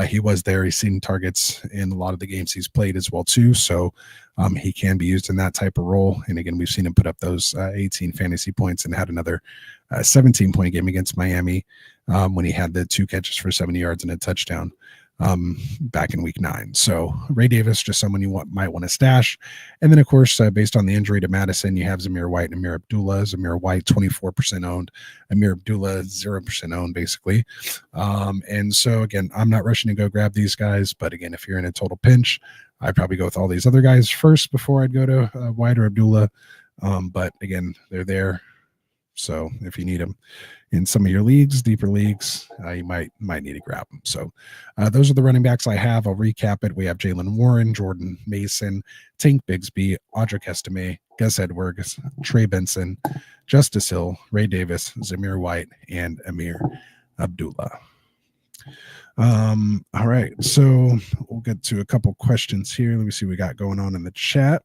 he was there. He's seen targets in a lot of the games he's played as well too. So he can be used in that type of role. And again, we've seen him put up those 18 fantasy points and had another 17-point game against Miami when he had the 2 catches for 70 yards and a touchdown. back in week 9. So Ray Davis, just someone you might want to stash. And then, of course, based on the injury to Madison, you have Zamir White and Amir Abdullah. Zamir White, 24% owned. Amir Abdullah, 0% owned, basically. And so, again, I'm not rushing to go grab these guys. But, again, if you're in a total pinch, I'd probably go with all these other guys first before I'd go to White or Abdullah. But, again, they're there. So if you need them in some of your leagues, deeper leagues, you might need to grab them. So those are the running backs I have. I'll recap it. We have Jalen Warren, Jordan Mason, Tank Bigsby, Audric Estime, Gus Edwards, Trey Benson, Justice Hill, Ray Davis, Zamir White, and Amir Abdullah. All right, so we'll get to a couple questions here. Let me see what we got going on in the chat.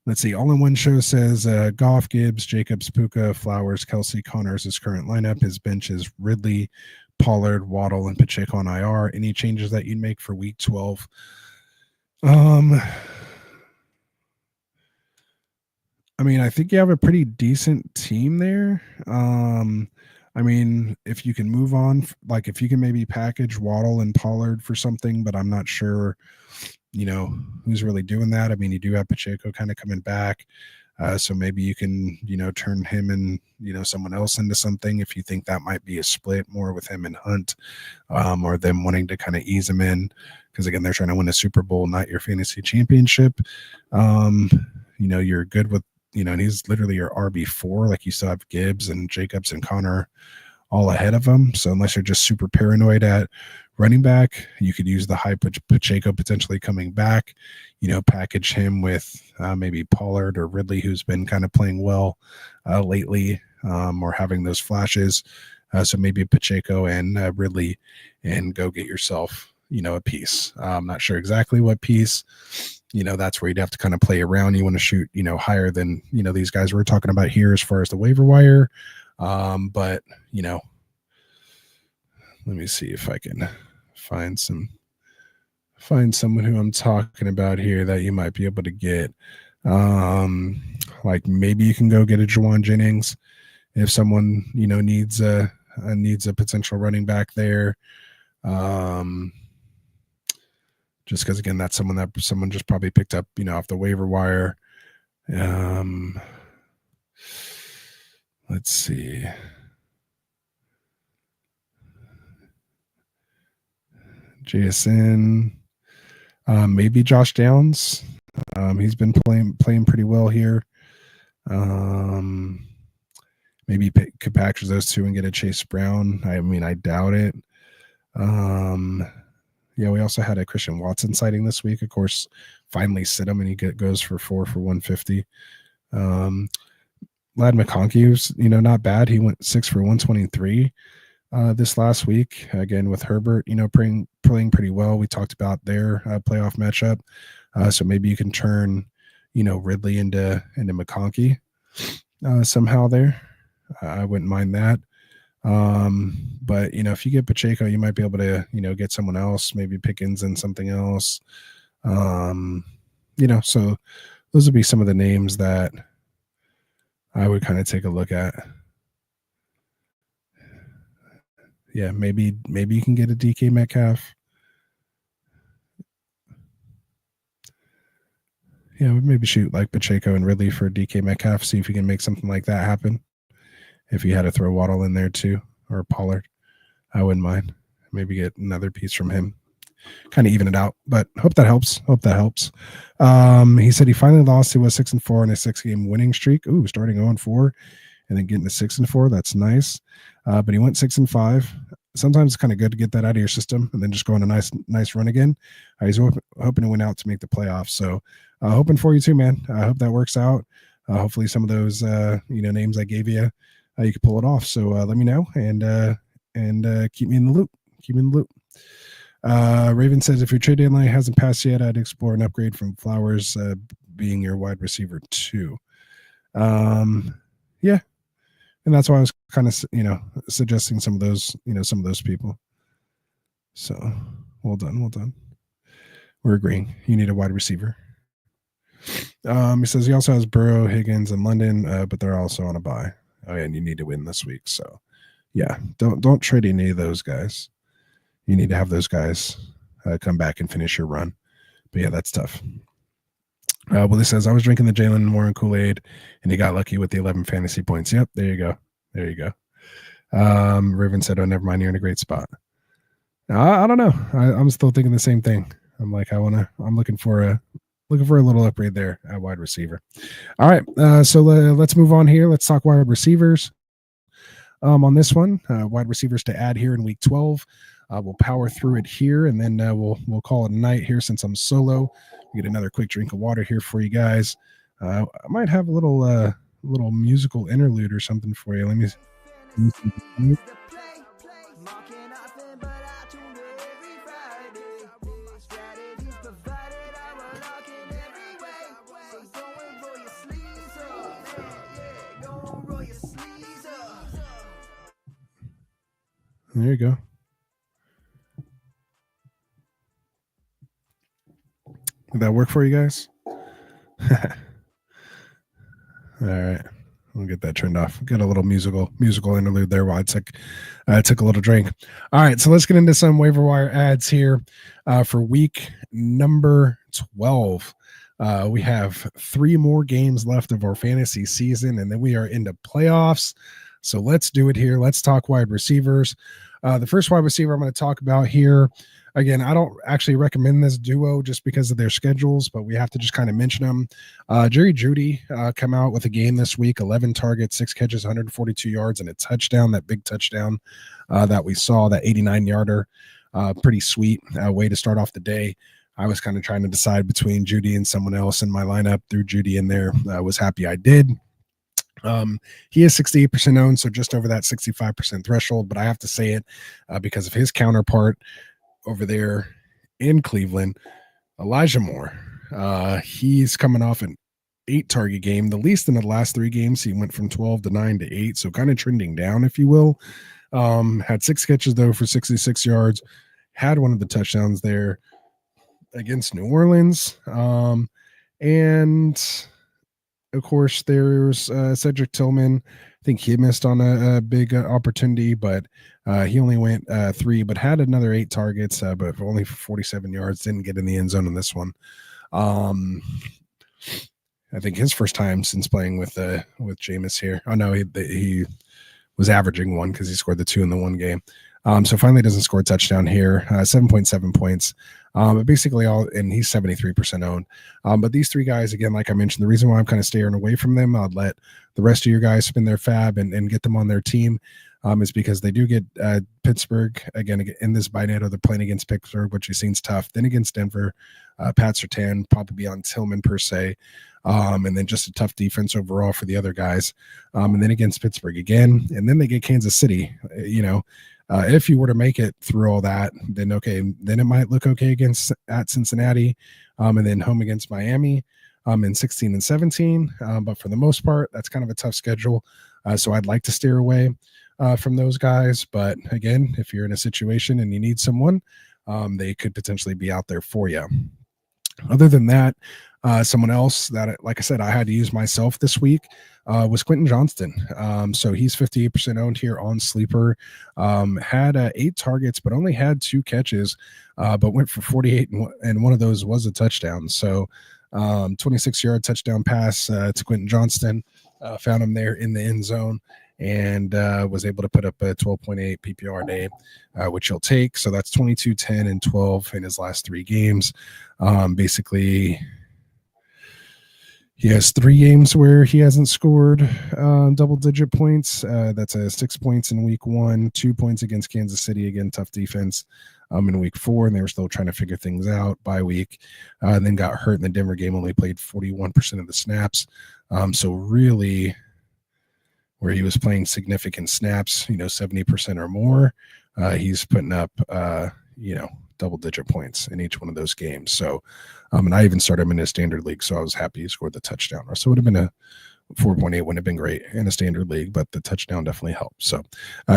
Let's see. All in One Show says Goff, Gibbs, Jacobs, Puka, Flowers, Kelsey, Connors, his current lineup. His bench is Ridley, Pollard, Waddle, and Pacheco on IR. Any changes that you'd make for week 12? I mean, I think you have a pretty decent team there. I mean, if you can move on, like if you can maybe package Waddle and Pollard for something, but I'm not sure, you know, who's really doing that. I mean, you do have Pacheco kind of coming back. So maybe you can, you know, turn him and, you know, someone else into something if you think that might be a split more with him and Hunt, or them wanting to kind of ease him in. Because again, they're trying to win a Super Bowl, not your fantasy championship. You know, you're good with, you know, and he's literally your RB4. Like you still have Gibbs and Jacobs and Connor all ahead of him. So unless you're just super paranoid at running back, you could use the high Pacheco potentially coming back, you know, package him with maybe Pollard or Ridley, who's been kind of playing well lately, or having those flashes. So maybe Pacheco and Ridley, and go get yourself, you know, a piece. I'm not sure exactly what piece. You know, that's where you'd have to kind of play around. You want to shoot, you know, higher than, you know, these guys we're talking about here as far as the waiver wire. But, you know, let me see if I can find someone who I'm talking about here that you might be able to get. Like maybe you can go get a Juwan Jennings if someone, you know, needs a potential running back there. Just because again, that's someone just probably picked up, you know, off the waiver wire. Let's see. JSN, maybe Josh Downs. He's been playing pretty well here. Maybe could package those two and get a Chase Brown. I mean, I doubt it. Yeah, we also had a Christian Watson sighting this week. Of course, finally sit him and he goes for 4 for 150. Lad McConkey was, you know, not bad. He went 6 for 123 this last week. Again, with Herbert, you know, playing pretty well. We talked about their playoff matchup. So maybe you can turn, you know, Ridley into McConkey somehow there. I wouldn't mind that. But, you know, if you get Pacheco, you might be able to, you know, get someone else, maybe Pickens and something else. You know, so those would be some of the names that I would kind of take a look at. Yeah, maybe you can get a DK Metcalf. Yeah, maybe shoot like Pacheco and Ridley for DK Metcalf, see if you can make something like that happen. If you had to throw Waddle in there too, or Pollard, I wouldn't mind. Maybe get another piece from him. Kind of even it out, but hope that helps. He said he finally lost to a 6-4 in a 6-game winning streak. Ooh, starting 0-4 and then getting to 6-4. That's nice. But he went 6-5. Sometimes it's kind of good to get that out of your system and then just go on a nice run again. He's hoping to win out to make the playoffs. So hoping for you too, man. I hope that works out. Hopefully some of those you know, names I gave you, you can pull it off. So let me know and keep me in the loop. Raven says, if your trade deadline hasn't passed yet, I'd explore an upgrade from Flowers being your wide receiver too. Yeah. And that's why I was kind of, you know, suggesting some of those people. So well done. We're agreeing. You need a wide receiver. He says he also has Burrow, Higgins, and London, but they're also on a bye. Oh, yeah, and you need to win this week. So Yeah, don't trade any of those guys. You need to have those guys come back and finish your run. But yeah, that's tough. Willie says, I was drinking the Jalen Warren Kool-Aid, and he got lucky with the 11 fantasy points. Yep, there you go. There you go. Riven said, oh, never mind, you're in a great spot. I don't know. I'm still thinking the same thing. I'm like, I'm looking for a little upgrade there at wide receiver. All right, so let's move on here. Let's talk wide receivers. On this one, wide receivers to add here in week 12. We'll power through it here, and then we'll call it a night here since I'm solo. Get another quick drink of water here for you guys. I might have a little musical interlude or something for you. Let me see. There you go. Did that work for you guys? All right. We'll get that turned off. Got a little musical interlude there while I took a little drink. All right, so let's get into some waiver wire ads here for week number 12. We have 3 more games left of our fantasy season, and then we are into playoffs. So let's do it here. Let's talk wide receivers. The first wide receiver I'm going to talk about here, again, I don't actually recommend this duo just because of their schedules, but we have to just kind of mention them. Jerry Jeudy come out with a game this week, 11 targets, 6 catches, 142 yards, and a touchdown, that big touchdown that we saw, that 89-yarder. Pretty sweet way to start off the day. I was kind of trying to decide between Jeudy and someone else in my lineup. Threw Jeudy in there. I was happy I did. He is 68% owned, so just over that 65% threshold, but I have to say it because of his counterpart over there in Cleveland, Elijah Moore. He's coming off an 8-target game, the least in the last 3 games. He went from 12 to 9 to 8, so kind of trending down, if you will. Had 6 catches, though, for 66 yards. Had one of the touchdowns there against New Orleans. And of course, there's Cedric Tillman. I think he missed on a big opportunity, but he only went 3, but had another 8 targets, but only for 47 yards. Didn't get in the end zone in this one. I think his first time since playing with Jameis here. Oh no, he was averaging 1 because he scored the 2 in the 1 game. So finally doesn't score a touchdown here. 7.7 points. But basically and he's 73% owned. But these 3 guys, again, like I mentioned, the reason why I'm kind of staying away from them, I'll let the rest of your guys spin their fab and get them on their team, is because they do get Pittsburgh, again, in this binary. They're playing against Pittsburgh, which seems tough. Then against Denver, Pat Surtain, probably be on Tillman per se. And then just a tough defense overall for the other guys. And then against Pittsburgh again. And then they get Kansas City, if you were to make it through all that, then it might look okay at Cincinnati, and then home against Miami in 16 and 17. But for the most part, that's kind of a tough schedule. So I'd like to steer away from those guys. But again, if you're in a situation and you need someone, they could potentially be out there for you. Other than that, someone else that, like I said, I had to use myself this week was Quentin Johnston. So he's 58% owned here on Sleeper. Had 8 targets, but only had 2 catches, but went for 48, and one of those was a touchdown. So 26-yard touchdown pass to Quentin Johnston. Found him there in the end zone and was able to put up a 12.8 PPR day, which he'll take. So that's 22, 10, and 12 in his last 3 games. Basically, he has 3 games where he hasn't scored double-digit points. That's 6 points in week 1, 2 points against Kansas City. Again, tough defense in week 4, and they were still trying to figure things out by week. And then got hurt in the Denver game, only played 41% of the snaps. So really, where he was playing significant snaps, 70% or more, he's putting up, double-digit points in each one of those games. So, and I even started him in a standard league, so I was happy he scored the touchdown. So it would have been a 4.8, wouldn't have been great in a standard league, but the touchdown definitely helped. So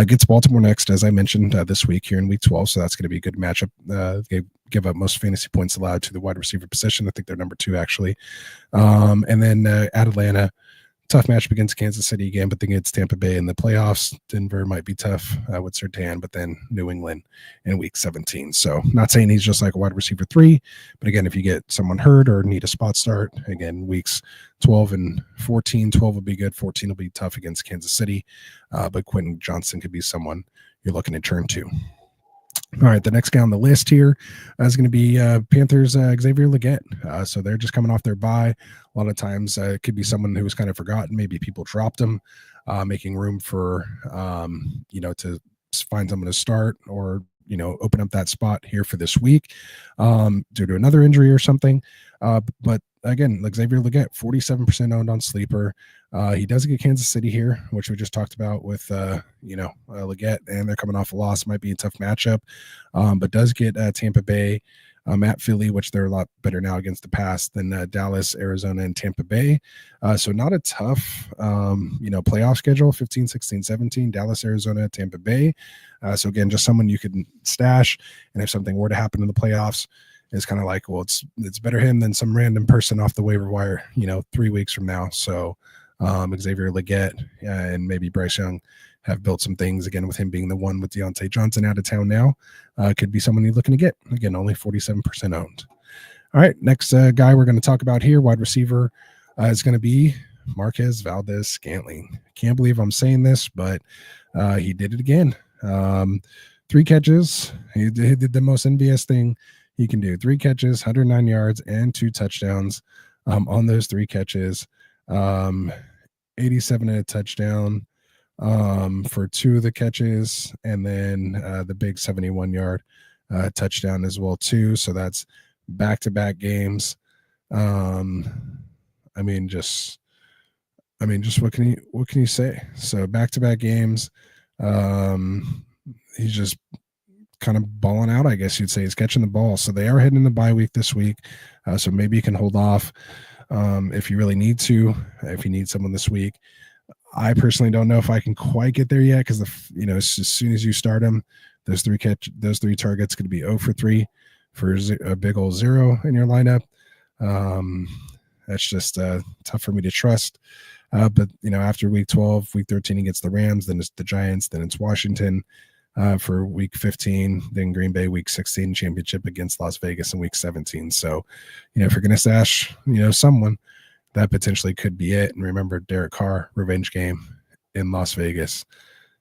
gets Baltimore next, as I mentioned, this week here in week 12. So that's going to be a good matchup. They give up most fantasy points allowed to the wide receiver position. I think they're number 2, actually. And then at Atlanta, tough matchup against Kansas City again, but then it's Tampa Bay in the playoffs. Denver might be tough with Surtain, but then New England in week 17. So not saying he's just like a wide receiver 3, but again, if you get someone hurt or need a spot start, again, weeks 12 and 14, 12 will be good. 14 will be tough against Kansas City, but Quentin Johnson could be someone you're looking to turn to. All right, the next guy on the list here is going to be Panthers' Xavier Legette. So they're just coming off their bye. A lot of times it could be someone who was kind of forgotten. Maybe people dropped him, making room for, to find someone to start or, open up that spot here for this week due to another injury or something. But again, like Xavier Legette, 47% owned on Sleeper. He does get Kansas City here, which we just talked about with, Legette, and they're coming off a loss. Might be a tough matchup, but does get Tampa Bay at Philly, which they're a lot better now against the pass than Dallas, Arizona, and Tampa Bay. So not a tough, playoff schedule, 15, 16, 17, Dallas, Arizona, Tampa Bay. So again, just someone you can stash. And if something were to happen in the playoffs, it's kind of like, well, it's better him than some random person off the waiver wire, 3 weeks from now. So Xavier Legette and maybe Bryce Young have built some things, again, with him being the one with Deontay Johnson out of town now. Could be someone you're looking to get. Again, only 47% owned. All right, next guy we're going to talk about here, wide receiver, is going to be Marquez Valdes-Scantling. Can't believe I'm saying this, but he did it again. 3 catches. He did the most envious thing he can do. 3 catches, 109 yards, and 2 touchdowns on those 3 catches. 87 and a touchdown for 2 of the catches, and then the big 71-yard touchdown as well too. So that's back-to-back games. Just what can you say? So back-to-back games. He's just kind of balling out, I guess you'd say. He's catching the ball. So they are heading into bye week this week. So maybe you can hold off if you really need to, if you need someone this week. I personally don't know if I can quite get there yet, because as soon as you start them, those 3 targets could be 0 for 3 for a big old 0 in your lineup. That's just tough for me to trust. But after week 12, week 13 against the Rams, then it's the Giants, then it's Washington for week 15, then Green Bay week 16, championship against Las Vegas in week 17. So, if you're going to stash, someone, that potentially could be it. And remember, Derek Carr, revenge game in Las Vegas.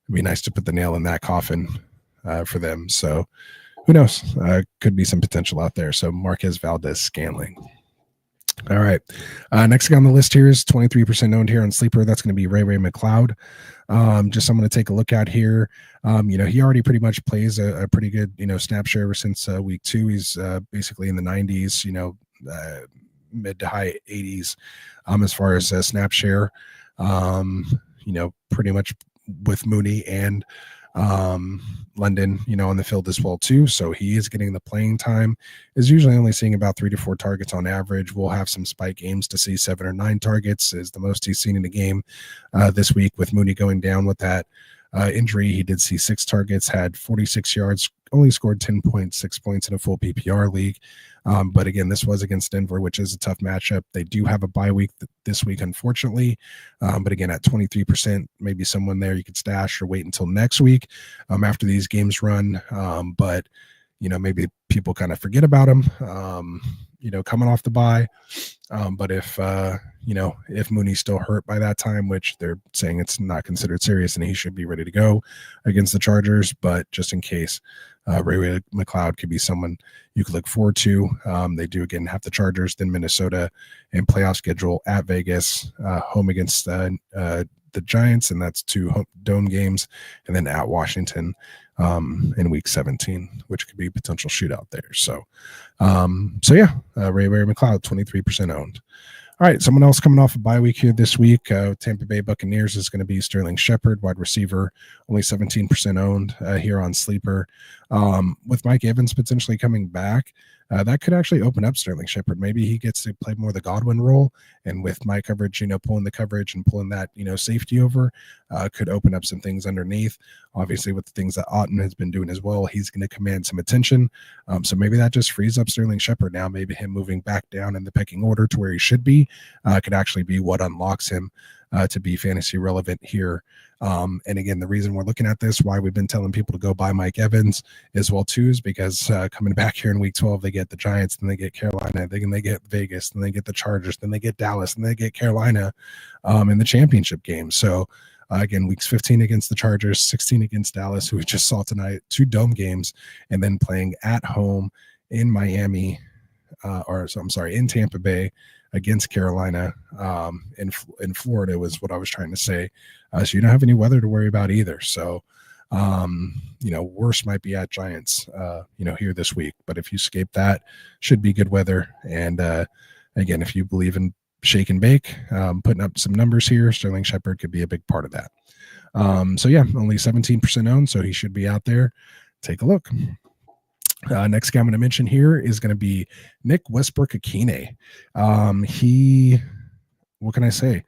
It'd be nice to put the nail in that coffin for them. So who knows? Could be some potential out there. So Marquez Valdes-Scantling. All right. Next guy on the list here is 23% owned here on Sleeper. That's going to be Ray McLeod. Just someone to take a look at here. He already pretty much plays a pretty good, snap share ever since week 2. He's basically in the 90s, mid to high 80s as far as snap share. Pretty much with Mooney and London, on the field as well too. So he is getting the playing time. Is usually only seeing about 3 to 4 targets on average. We'll have some spike games to see 7 or 9 targets is the most he's seen in a game this week, with Mooney going down with that injury. He did see 6 targets, had 46 yards, only scored 10.6 points in a full PPR league. But again, this was against Denver, which is a tough matchup. They do have a bye week this week, unfortunately. But again, at 23%, maybe someone there you could stash or wait until next week after these games run. But maybe people kind of forget about him, coming off the bye. But if Mooney's still hurt by that time, which they're saying it's not considered serious and he should be ready to go against the Chargers, but just in case, Ray McLeod could be someone you could look forward to. They do again have the Chargers, then Minnesota, and playoff schedule at Vegas, home against the Giants, and that's 2 home dome games, and then at Washington in week 17, which could be a potential shootout there. So Ray McLeod, 23% owned. All right, someone else coming off a bye week here this week. Tampa Bay Buccaneers is going to be Sterling Shepard, wide receiver, only 17% owned here on Sleeper. With Mike Evans potentially coming back, that could actually open up Sterling Shepard. Maybe he gets to play more the Godwin role, and with my coverage, pulling the coverage and pulling that, safety over, could open up some things underneath. Obviously, with the things that Otten has been doing as well, he's going to command some attention. So maybe that just frees up Sterling Shepard now. Maybe him moving back down in the pecking order to where he should be could actually be what unlocks him to be fantasy relevant here. And again, the reason we're looking at this, why we've been telling people to go buy Mike Evans as well too, is because coming back here in week 12, they get the Giants, then they get Carolina, then they get Vegas, then they get the Chargers, then they get Dallas, and they get Carolina in the championship game. So again, weeks 15 against the Chargers, 16 against Dallas, who we just saw tonight, 2 dome games, and then playing at home in Miami, in Tampa Bay against Carolina, in Florida was what I was trying to say. So you don't have any weather to worry about either. So, worse might be at Giants, here this week. But if you escape that, should be good weather. And again, if you believe in shake and bake, putting up some numbers here, Sterling Shepard could be a big part of that. Only 17% owned, so he should be out there. Take a look. Next guy I'm going to mention here is going to be Nick Westbrook-Akine. What can I say?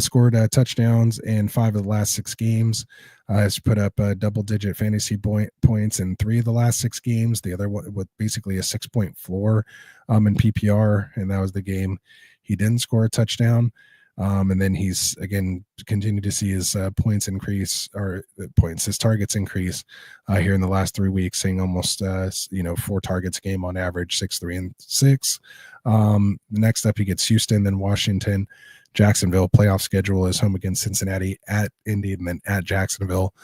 Scored touchdowns in 5 of the last 6 games. Has put up double-digit fantasy points in 3 of the last 6 games. The other one with basically a 6-point floor in PPR, and that was the game he didn't score a touchdown. And then he's again continued to see his points increase, his targets increase here in the last 3 weeks, seeing almost 4 targets a game on average, 6, 3, and 6. Next up, he gets Houston, then Washington, Jacksonville. Playoff schedule is home against Cincinnati, at Indy, and then at Jacksonville.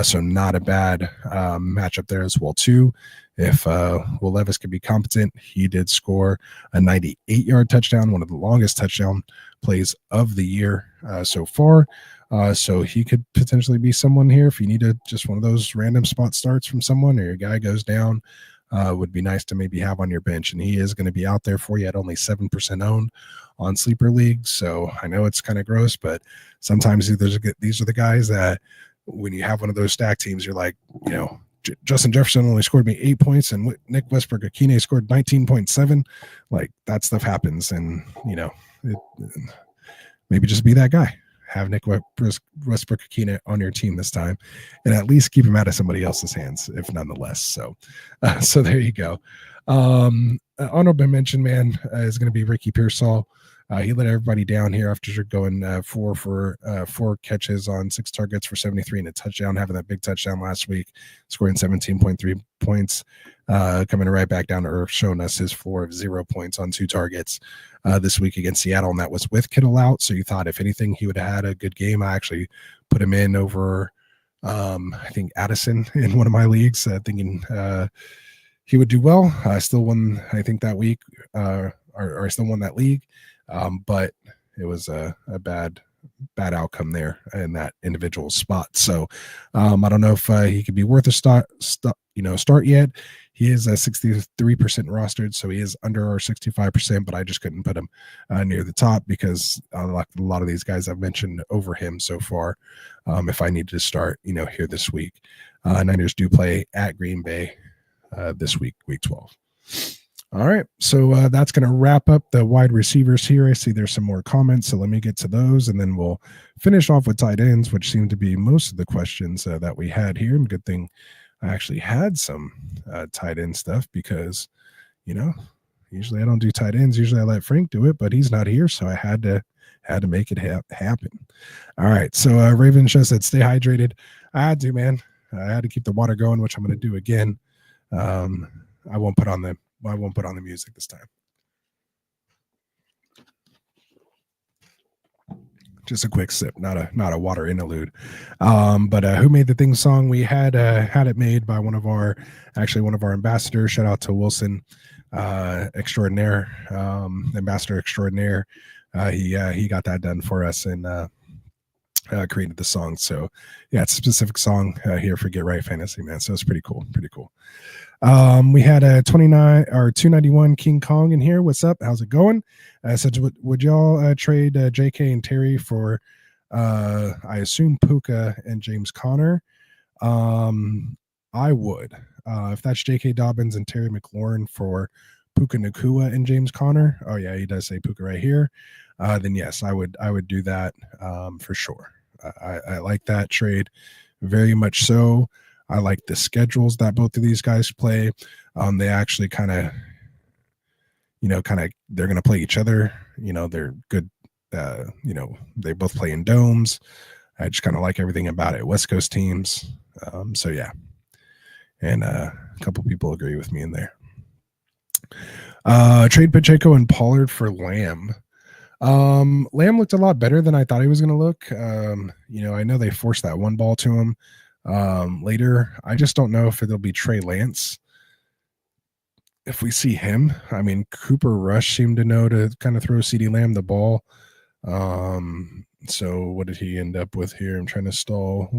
So not a bad matchup there as well too. If Will Levis could be competent, he did score a 98-yard touchdown, one of the longest touchdown plays of the year so far. So he could potentially be someone here if you need just one of those random spot starts from someone, or your guy goes down. Would be nice to maybe have on your bench, and he is going to be out there for you at only 7% owned on sleeper leagues. So I know it's kind of gross, but sometimes these are the guys that when you have one of those stack teams, you're like, Justin Jefferson only scored me 8 points, and Nick Westbrook-Akine scored 19.7. Like, that stuff happens, and maybe just be that guy. Have Nick Westbrook-Akine on your team this time, and at least keep him out of somebody else's hands, if nonetheless. So there you go. Honorable mention, man, is going to be Ricky Pearsall. He let everybody down here after going 4 catches on 6 targets for 73 and a touchdown, having that big touchdown last week, scoring 17.3 points, coming right back down to earth, showing us his floor of 0 points on 2 targets this week against Seattle, and that was with Kittle out. So you thought if anything, he would have had a good game. I actually put him in over, I think, Addison in one of my leagues, thinking he would do well. I still won, I think, that week, or I still won that league. But it was a bad outcome there in that individual spot. So I don't know if he could be worth a start yet. He is 63% rostered, so he is under our 65%, but I just couldn't put him near the top because a lot of these guys I've mentioned over him so far. If I need to start, here this week. Niners do play at Green Bay this week, week 12. All right, so that's going to wrap up the wide receivers here. I see there's some more comments, so let me get to those, and then we'll finish off with tight ends, which seem to be most of the questions that we had here. And good thing I actually had some tight end stuff because, usually I don't do tight ends. Usually I let Frank do it, but he's not here, so I had to make it happen. All right, so Raven Show said stay hydrated. I had to, man. I had to keep the water going, which I'm going to do again. I won't put on the music this time. Just a quick sip, not a water interlude. But who made the theme song? We had it made by one of our ambassadors. Shout out to Wilson, extraordinaire, ambassador extraordinaire. He got that done for us and created the song. So yeah, it's a specific song here for Get Right Fantasy, man. So it's pretty cool. We had a 291 King Kong in here. What's up? How's it going? So would y'all trade JK and Terry for I assume Puka and James Conner? I would. If that's JK Dobbins and Terry McLaurin for Puka Nacua and James Conner. Oh yeah, he does say Puka right here. Then yes, I would do that for sure. I like that trade very much so. I like the schedules that both of these guys play. They actually kind of they're going to play each other. They're good they both play in domes. I just kind of like everything about it. West Coast teams. So yeah. And a couple people agree with me in there. Trade Pacheco and Pollard for Lamb. Lamb looked a lot better than I thought he was going to look. I know they forced that one ball to him later. I just don't know if it'll be Trey Lance. If we see him, I mean, Cooper Rush seemed to know to kind of throw CeeDee Lamb the ball. So what did he end up with here? I'm trying to stall.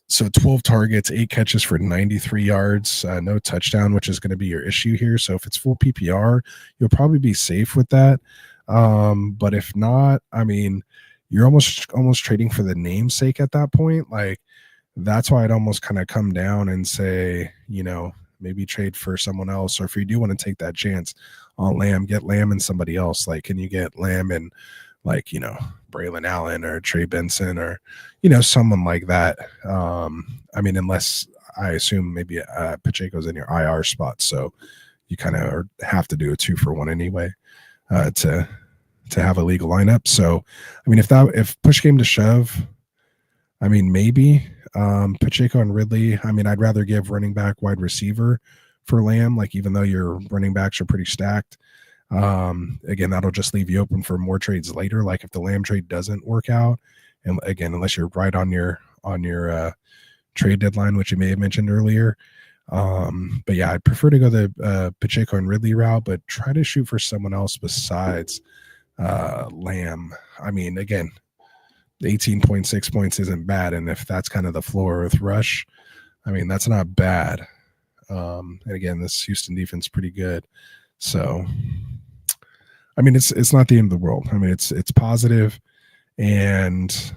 So 12 targets, 8 catches for 93 yards, no touchdown, which is going to be your issue here. So if it's full PPR, you'll probably be safe with that. But if not, I mean, you're almost trading for the namesake at that point. Like, that's why I'd almost kind of come down and say, maybe trade for someone else. Or if you do want to take that chance on Lamb, get Lamb and somebody else. Like, can you get Lamb and Braylon Allen or Trey Benson or, someone like that. I mean, unless I assume maybe Pacheco's in your IR spot. So you kind of have to do a 2-for-1 anyway to have a legal lineup. So, I mean, if push came to shove, I mean, maybe Pacheco and Ridley. I mean, I'd rather give running back, wide receiver for Lamb, like, even though your running backs are pretty stacked. Again, that'll just leave you open for more trades later. Like if the Lamb trade doesn't work out, and again, unless you're right on your trade deadline, which you may have mentioned earlier. But yeah, I'd prefer to go the Pacheco and Ridley route, but try to shoot for someone else besides Lamb. I mean, again, 18.6 points isn't bad, and if that's kind of the floor with Rush, I mean, that's not bad. And again, this Houston defense is pretty good. So, I mean, it's not the end of the world. I mean, it's positive, and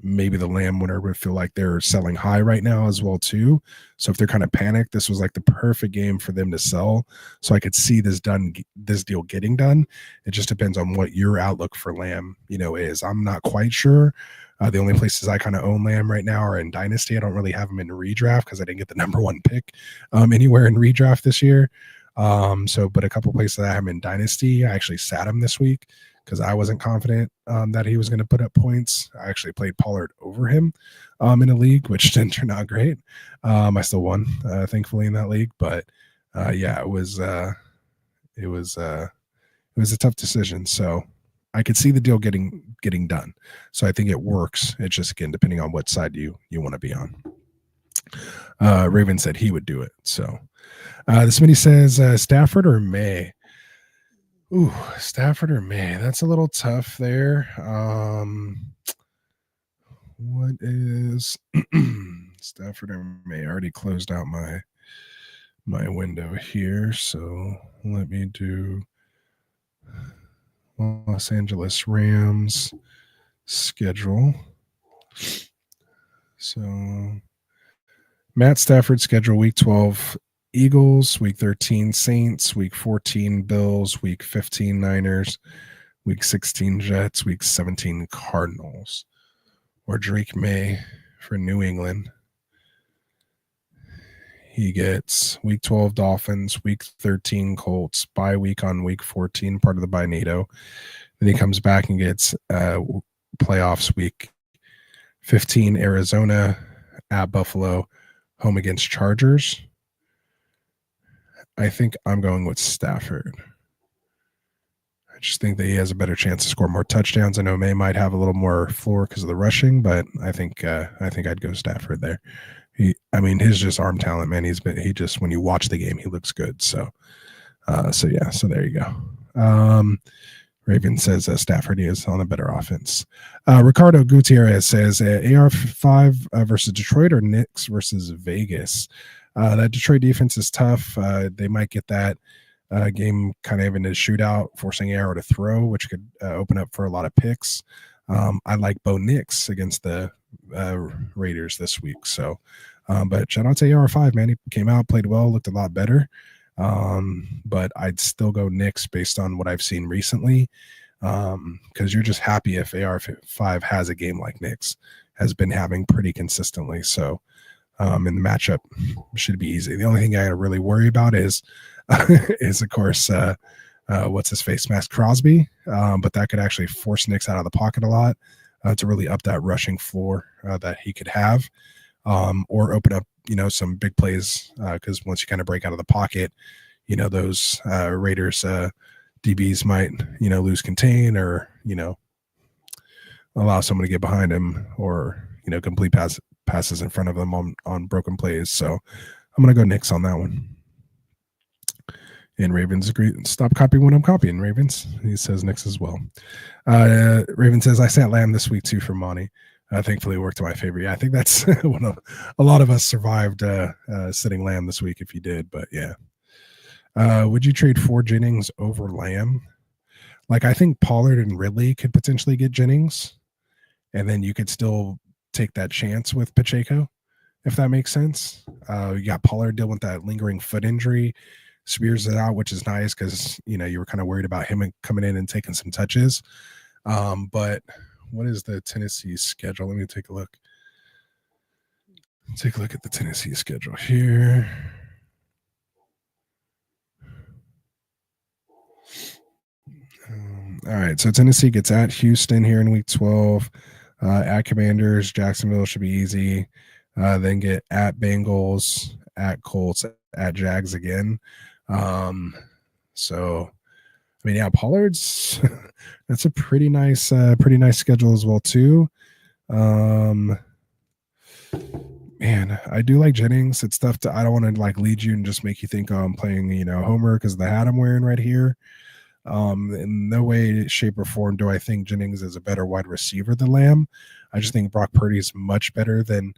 maybe the Lamb winner would feel like they're selling high right now as well too. So if they're kind of panicked, this was like the perfect game for them to sell. So I could see this deal getting done. It just depends on what your outlook for Lamb, is. I'm not quite sure. The only places I kind of own Lamb right now are in Dynasty. I don't really have him in redraft because I didn't get the number 1 pick anywhere in redraft this year. But a couple places that I have him in Dynasty, I actually sat him this week because I wasn't confident that he was going to put up points. I actually played Pollard over him in a league, which didn't turn out great. I still won, thankfully, in that league. But yeah, it was a tough decision. So I could see the deal getting done. So I think it works. It's just, again, depending on what side you want to be on. Raven said he would do it. So this mini says Stafford or May. Ooh, Stafford or May. That's a little tough there. What is Stafford or May? I already closed out my window here, so let me do Los Angeles Rams schedule. So Matt Stafford schedule week 12 Eagles, week 13 Saints, week 14 Bills, week 15 Niners, week 16 Jets, week 17 Cardinals. Or Drake May for New England. He gets week 12 Dolphins, week 13 Colts, bye week on week 14, part of the bye NATO. Then he comes back and gets playoffs week 15 Arizona, at Buffalo, home against Chargers. I think I'm going with Stafford. I just think that he has a better chance to score more touchdowns. I know May might have a little more floor because of the rushing, but I think I'd go Stafford there. His just arm talent, man. He just when you watch the game, he looks good. So there you go. Raven says Stafford is on a better offense. Ricardo Gutierrez says AR5 versus Detroit or Knicks versus Vegas. That Detroit defense is tough. They might get that game kind of in a shootout, forcing AR to throw, which could open up for a lot of picks. I like Bo Nix against the Raiders this week. So, but shout out to AR5, man. He came out, played well, looked a lot better. But I'd still go Knicks based on what I've seen recently. Because you're just happy if AR5 has a game like Knicks has been having pretty consistently. So, in the matchup should be easy. The only thing I really worry about is of course, what's his face, Max Crosby, but that could actually force Nicks out of the pocket a lot to really up that rushing floor that he could have, or open up, some big plays because once you kind of break out of the pocket, those Raiders DBs might, lose contain or, allow someone to get behind him or, complete passes in front of them on broken plays. So I'm going to go Knicks on that one. And Ravens agree. Stop copying what I'm copying, Ravens. He says Knicks as well. Raven says, I sat Lamb this week too for Monty. Thankfully, it worked to my favor. Yeah, I think that's a lot of us survived sitting Lamb this week if you did. But yeah. Would you trade for Jennings over Lamb? Like, I think Pollard and Ridley could potentially get Jennings, and then you could still take that chance with Pacheco, if that makes sense. You got Pollard dealing with that lingering foot injury. Spears it out, which is nice because you were kind of worried about him coming in and taking some touches. But what is the Tennessee schedule? Let me take a look. Take a look at the Tennessee schedule here. All right, so Tennessee gets at Houston here in week 12. At Commanders, Jacksonville should be easy. Then get at Bengals, at Colts, at Jags again. So I mean, yeah, Pollard's that's a pretty nice schedule as well too. Man, I do like Jennings. It's tough I don't want to like lead you and just make you think, oh, I'm playing, Homer because of the hat I'm wearing right here. In no way, shape, or form do I think Jennings is a better wide receiver than Lamb. I just think Brock Purdy is much better than.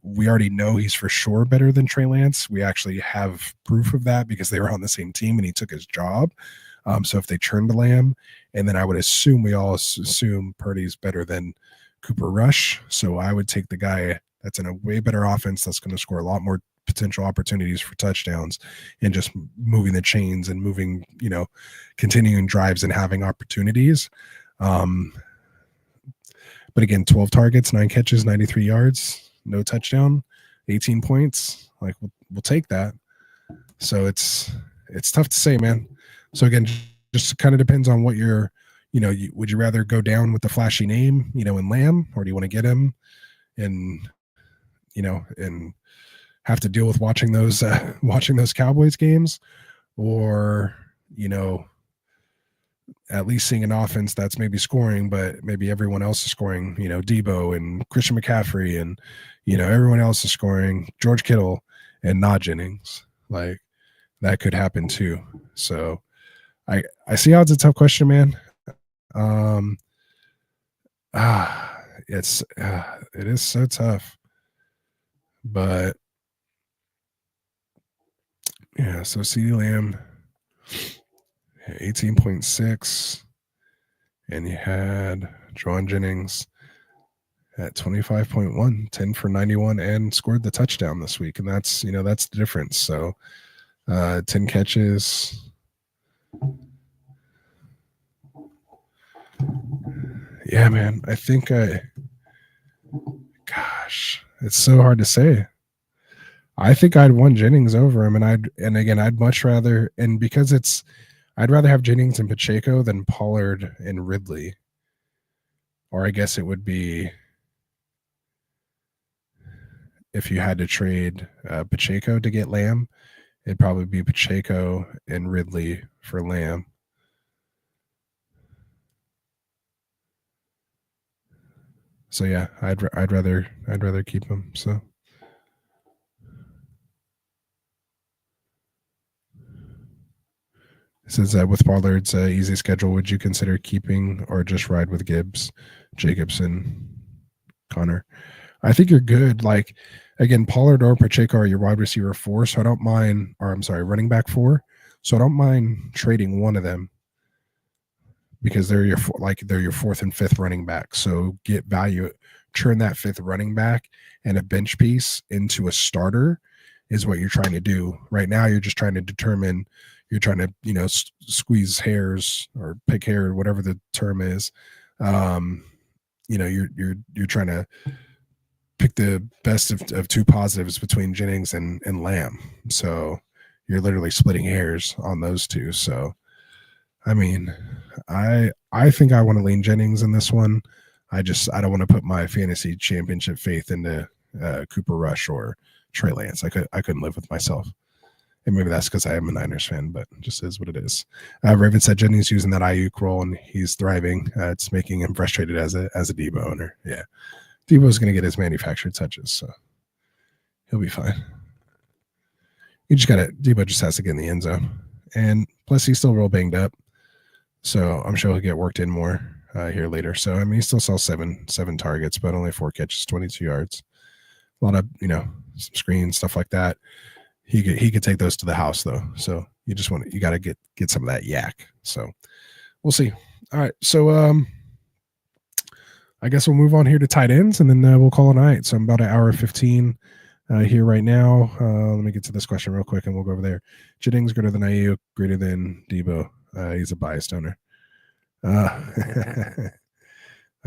We already know he's for sure better than Trey Lance. We actually have proof of that because they were on the same team and he took his job. So if they turn to Lamb, and then I would assume we all assume Purdy's better than Cooper Rush. So I would take the guy that's in a way better offense that's going to score a lot more potential opportunities for touchdowns and just moving the chains and moving, continuing drives and having opportunities. But again, 12 targets, 9 catches, 93 yards. No touchdown, 18 points. Like we'll take that. So it's tough to say, man. So again, just kind of depends on what you're, would you rather go down with the flashy name, in Lamb, or do you want to get him and, and have to deal with watching those Cowboys games, or, at least seeing an offense that's maybe scoring, but maybe everyone else is scoring, Debo and Christian McCaffrey and, everyone else is scoring, George Kittle and not Jennings. Like that could happen too. So I see how it's a tough question, man. It is so tough, but yeah, so CeeDee Lamb, 18.6, and you had Juwan Jennings at 25.1, 10 for 91, and scored the touchdown this week, and that's that's the difference. So 10 catches, yeah, man. I think gosh, it's so hard to say. I think I'd want Jennings over him, and I'd much rather, and because I'd rather have Jennings and Pacheco than Pollard and Ridley. Or I guess it would be if you had to trade Pacheco to get Lamb, it'd probably be Pacheco and Ridley for Lamb. So yeah, I'd rather keep him. So. It says that with Pollard's easy schedule, would you consider keeping or just ride with Gibbs, Jacobson, Connor? I think you're good. Like, again, Pollard or Pacheco are your wide receiver 4, so I don't mind, or I'm sorry, running back 4. So I don't mind trading one of them because they're your 4th and 5th running back. So get value, turn that 5th running back and a bench piece into a starter is what you're trying to do. Right now, you're just trying to determine. You're trying to, squeeze hairs or pick hair, or whatever the term is. You're trying to pick the best of two positives between Jennings and Lamb. So you're literally splitting hairs on those two. So I mean, I think I want to lean Jennings in this one. I don't want to put my fantasy championship faith into Cooper Rush or Trey Lance. I couldn't live with myself. And maybe that's because I am a Niners fan, but it just is what it is. Raven said Jennings using that Ayuk role and he's thriving. It's making him frustrated as a Debo owner. Yeah, Debo's going to get his manufactured touches, so he'll be fine. Debo just has to get in the end zone, and plus he's still real banged up, so I'm sure he'll get worked in more here later. So I mean, he still saw seven targets, but only 4 catches, 22 yards. A lot of some screens, stuff like that. He could take those to the house though. So you got to get some of that yak. So we'll see. All right. So I guess we'll move on here to tight ends and then we'll call it a night. So I'm about an hour 15 here right now. Let me get to this question real quick and we'll go over there. Jennings greater than Ayuk, greater than Debo. He's a biased owner. I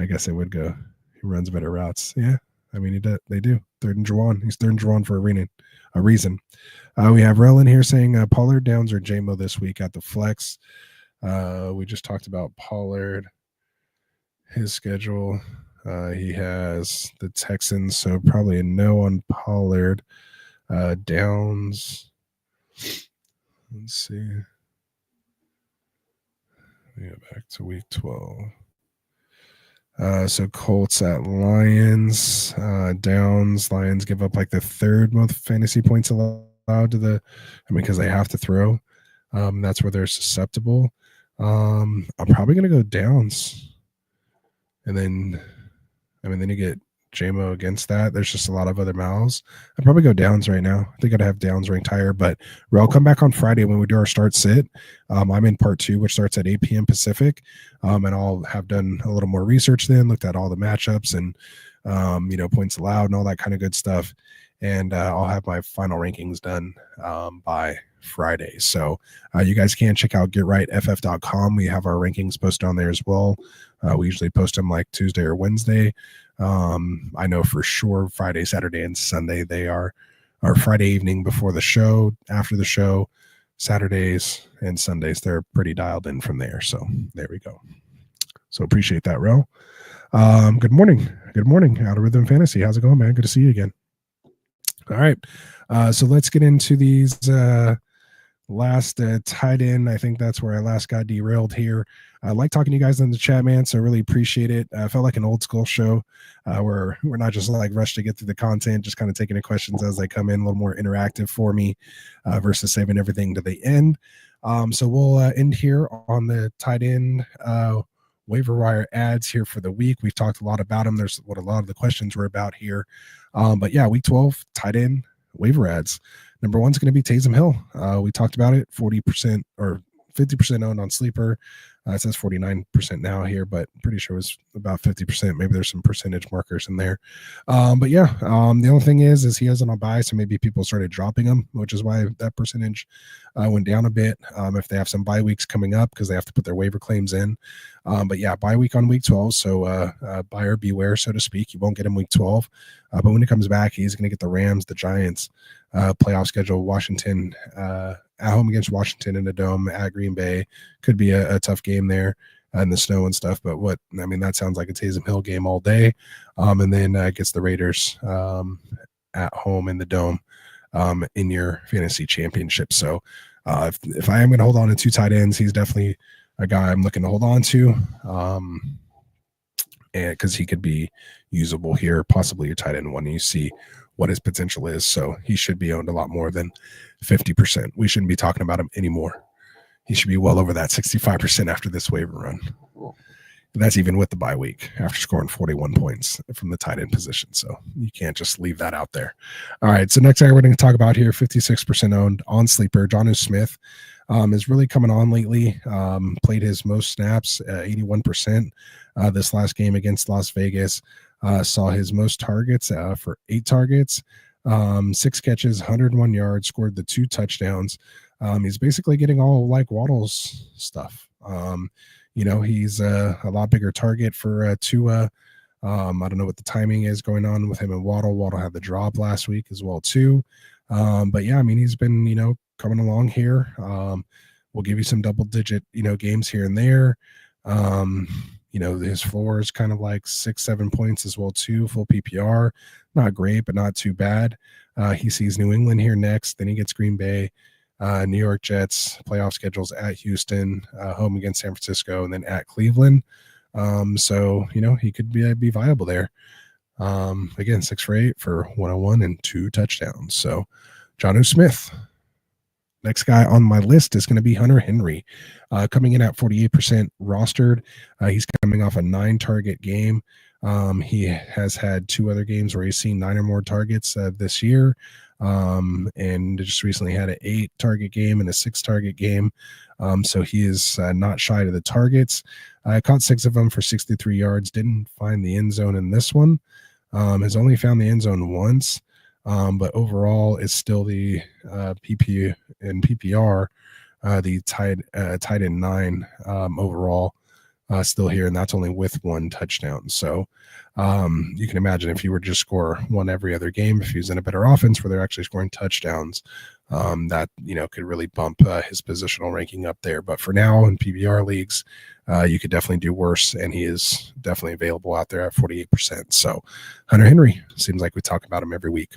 guess I would go. He runs better routes. Yeah. I mean, they do. Third and Juwan. He's third and Juwan for a reason. We have Rellin here saying Pollard, Downs, or J-Mo this week at the flex. We just talked about Pollard, his schedule. He has the Texans, so probably a no on Pollard. Downs. Let's see. We go back to week 12. So Colts at Lions, Downs. Lions give up like the third most fantasy points allowed to because they have to throw. That's where they're susceptible. I'm probably gonna go Downs, and then you get JMO against that. There's just a lot of other mouths. I'd probably go Downs right now. I think I'd have Downs ranked higher, but I'll come back on Friday when we do our start sit. I'm in part 2, which starts at 8 p.m. Pacific. And I'll have done a little more research then, looked at all the matchups and, points allowed and all that kind of good stuff. And I'll have my final rankings done by Friday. So you guys can check out getrightff.com. We have our rankings posted on there as well. We usually post them like Tuesday or Wednesday. I know for sure Friday, Saturday, and Sunday they are Friday evening before the show, after the show, Saturdays and Sundays they're pretty dialed in from there. So there we go. So appreciate that, Ro. Good morning. Out of Rhythm Fantasy. How's it going, man? Good to see you again. All right. So let's get into these last tight end. I think that's where I last got derailed here. I like talking to you guys in the chat, man, so I really appreciate it. I felt like an old school show where we're not just like rushed to get through the content, just kind of taking the questions as they come in, a little more interactive for me versus saving everything to the end. So we'll end here on the tight end waiver wire ads here for the week. We've talked a lot about them. There's what a lot of the questions were about here. But yeah, week 12 tight end waiver ads. Number 1 is going to be Taysom Hill. We talked about it, 40% or 50% owned on Sleeper. It says 49% now here, but I'm pretty sure it was about 50%. Maybe there's some percentage markers in there. But yeah, the only thing is he has on a buy, so maybe people started dropping him, which is why that percentage went down a bit. If they have some bye weeks coming up because they have to put their waiver claims in. But yeah, bye week on week 12, so buyer beware, so to speak. You won't get him week 12. But when he comes back, he's going to get the Rams, the Giants, playoff schedule, Washington, at home against Washington in the Dome, at Green Bay. Could be a tough game there in the snow and stuff. But that sounds like a Taysom Hill game all day. And then gets the Raiders at home in the Dome in your fantasy championship. So if I am going to hold on to 2 tight ends, he's definitely a guy I'm looking to hold on to. And because he could be usable here, possibly a tight end one. You see what his potential is. So he should be owned a lot more than 50%. We shouldn't be talking about him anymore. He should be well over that 65% after this waiver run. And that's even with the bye week after scoring 41 points from the tight end position. So you can't just leave that out there. All right. So next guy we're going to talk about here, 56% owned on Sleeper, Jonnu Smith. Is really coming on lately. Played his most snaps, 81% this last game against Las Vegas. Saw his most targets for 8 targets, 6 catches, 101 yards, scored the 2 touchdowns. He's basically getting all like Waddle's stuff. He's a lot bigger target for Tua. I don't know what the timing is going on with him and Waddle. Waddle had the drop last week as well too. But yeah, he's been, coming along here. will give you some double-digit, games here and there. His floor is kind of like 6-7 points as well too. Full PPR, not great, but not too bad. He sees New England here next. Then he gets Green Bay, New York Jets, playoff schedules at Houston, home against San Francisco, and then at Cleveland. So he could be viable there. Again, 6 for 8 for 101 and 2 touchdowns. So Jonnu Smith. Next guy on my list is going to be Hunter Henry, coming in at 48% rostered. He's coming off a 9-target game. He has had 2 other games where he's seen 9 or more targets this year, and just recently had an 8-target game and a 6-target game. So he is not shy to the targets. I caught 6 of them for 63 yards. Didn't find the end zone in this one. Has only found the end zone once. But overall, it's still the PP and PPR, the tied in 9 overall, still here, and that's only with 1 touchdown. So you can imagine if you were to just score 1 every other game, if he's in a better offense where they're actually scoring touchdowns, that could really bump his positional ranking up there. But for now, in PPR leagues, you could definitely do worse, and he is definitely available out there at 48%. So Hunter Henry, seems like we talk about him every week.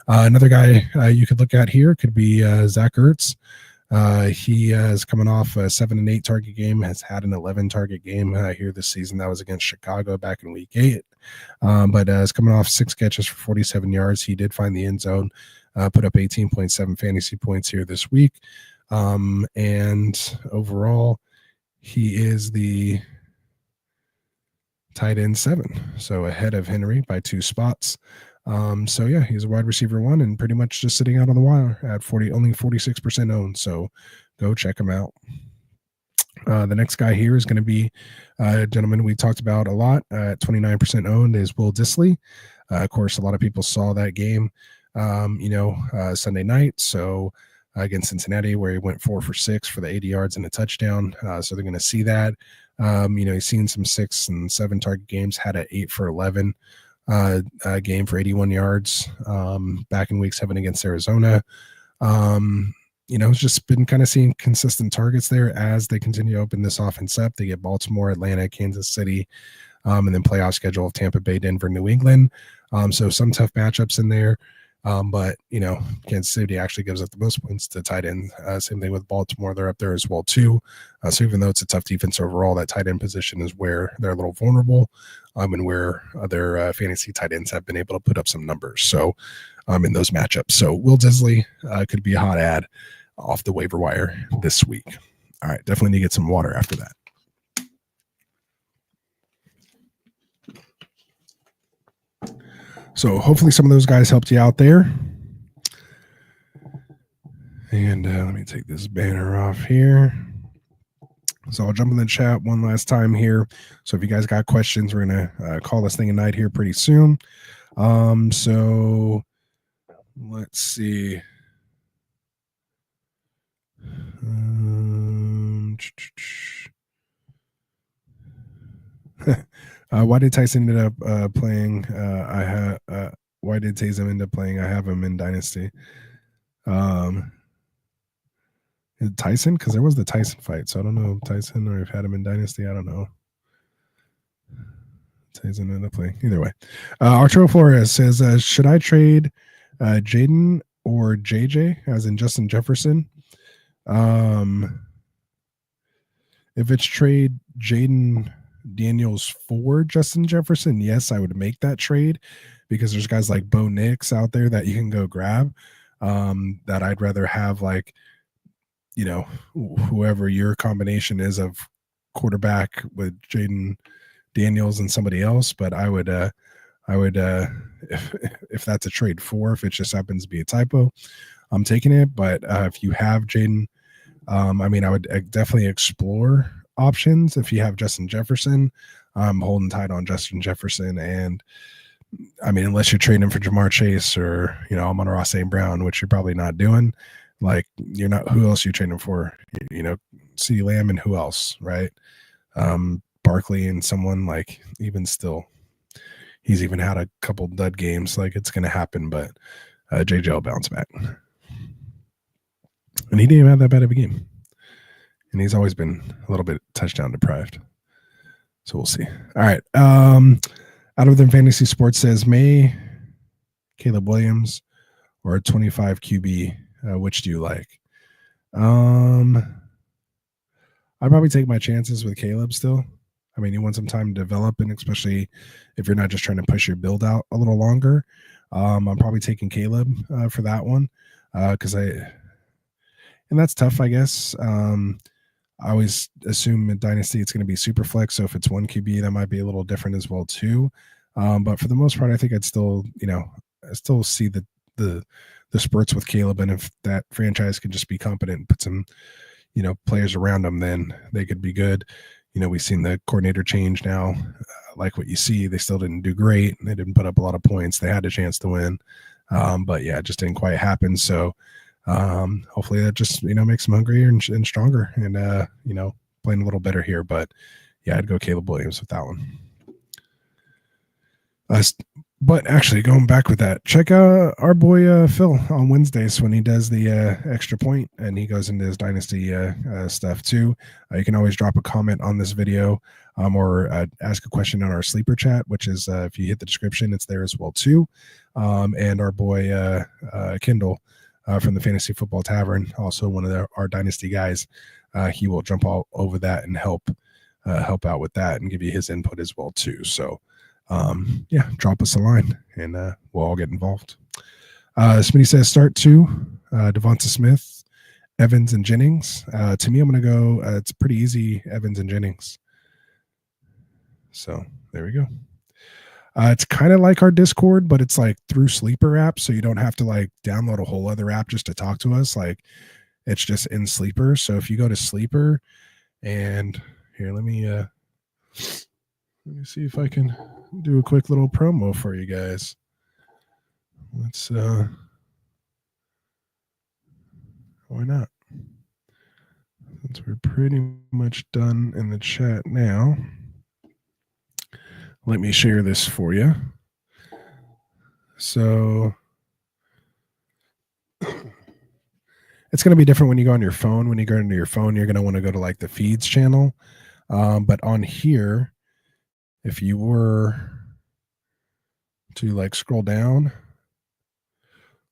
Another guy you could look at here could be Zach Ertz. He is coming off a 7 and 8 target game, has had an 11 target game here this season. That was against Chicago back in week 8. But is coming off 6 catches for 47 yards. He did find the end zone, put up 18.7 fantasy points here this week. And overall, he is the tight end 7, so ahead of Henry by 2 spots. So yeah, he's a wide receiver 1 and pretty much just sitting out on the wire at only 46% owned. So go check him out. The next guy here is going to be a gentleman we talked about a lot at 29% owned is Will Dissly. Of course, a lot of people saw that game, Sunday night. So against Cincinnati, where he went 4 for 6 for the 80 yards and a touchdown. So they're going to see that. He's seen some 6 and 7 target games, had an 8 for 11 game for 81 yards back in week 7 against Arizona. It's just been kind of seeing consistent targets there as they continue to open this offense up. They get Baltimore, Atlanta, Kansas City, and then playoff schedule of Tampa Bay, Denver, New England. So some tough matchups in there. But Kansas City actually gives up the most points to tight end. Same thing with Baltimore; they're up there as well too. So even though it's a tough defense overall, that tight end position is where they're a little vulnerable, and where other fantasy tight ends have been able to put up some numbers. So in those matchups, so Will Dissly could be a hot ad off the waiver wire this week. All right, definitely need to get some water after that. So hopefully some of those guys helped you out there. And let me take this banner off here. So I'll jump in the chat one last time here. So if you guys got questions, we're going to call this thing a night here pretty soon. So let's see. Why did Tyson end up playing? Why did Taysom end up playing? I have him in Dynasty. Tyson, because there was the Tyson fight, so I don't know if Tyson or if had him in Dynasty. I don't know. Tyson ended up playing. Either way, Arturo Flores says, "Should I trade Jaden or JJ, as in Justin Jefferson? If it's trade Jaden Daniels for Justin Jefferson, yes, I would make that trade because there's guys like Bo Nix out there that you can go grab. That I'd rather have, like, whoever your combination is of quarterback with Jaden Daniels and somebody else. But I would if that's a trade for, if it just happens to be a typo, I'm taking it. But if you have Jaden, I would definitely explore options. If you have Justin Jefferson, I'm holding tight on Justin Jefferson. And unless you're trading him for Jamar Chase or, Amon-Ra St. Brown, which you're probably not doing, like, you're not, who else are you trading for? CeeDee Lamb and who else, right? Barkley and someone, like, even still, he's even had a couple dud games. Like, it's going to happen, but JJ will bounce back. And he didn't even have that bad of a game. and he's always been a little bit touchdown deprived. So we'll see. All right. Out of the fantasy sports says May, Caleb Williams, or a 25 QB. Which do you like? I'd probably take my chances with Caleb still. I mean, you want some time to develop, and especially if you're not just trying to push your build out a little longer. I'm probably taking Caleb for that one because and that's tough, I guess. I always assume in Dynasty it's going to be super flex, so if it's one QB, that might be a little different as well too. But for the most part, I think I'd still, I still see the spurts with Caleb, and if that franchise can just be competent and put some, players around them, then they could be good. We've seen the coordinator change now. Like what you see, they still didn't do great. They didn't put up a lot of points. They had a chance to win. But yeah, it just didn't quite happen. So hopefully that just, makes them hungrier and stronger and, playing a little better here. But yeah, I'd go Caleb Williams with that one. But actually, going back with that, check out our boy Phil on Wednesdays when he does the extra point, and he goes into his Dynasty stuff too. You can always drop a comment on this video or ask a question on our sleeper chat, which is if you hit the description, it's there as well too. And our boy Kendall from the Fantasy Football Tavern, also one of our Dynasty guys, he will jump all over that and help out with that and give you his input as well too. So yeah, drop us a line and we'll all get involved. Smitty says start 2, Devonta Smith, Evans, and Jennings. To me, I'm going to go, it's pretty easy, Evans and Jennings. So there we go. It's kind of like our Discord, but it's like through Sleeper app, so you don't have to like download a whole other app just to talk to us. Like it's just in Sleeper. So if you go to Sleeper, and here, let me see if I can do a quick little promo for you guys. Let's why not? Since we're pretty much done in the chat now, let me share this for you. So it's going to be different when you go on your phone. When you go into your phone, you're going to want to go to like the feeds channel. But on here, if you were to like scroll down,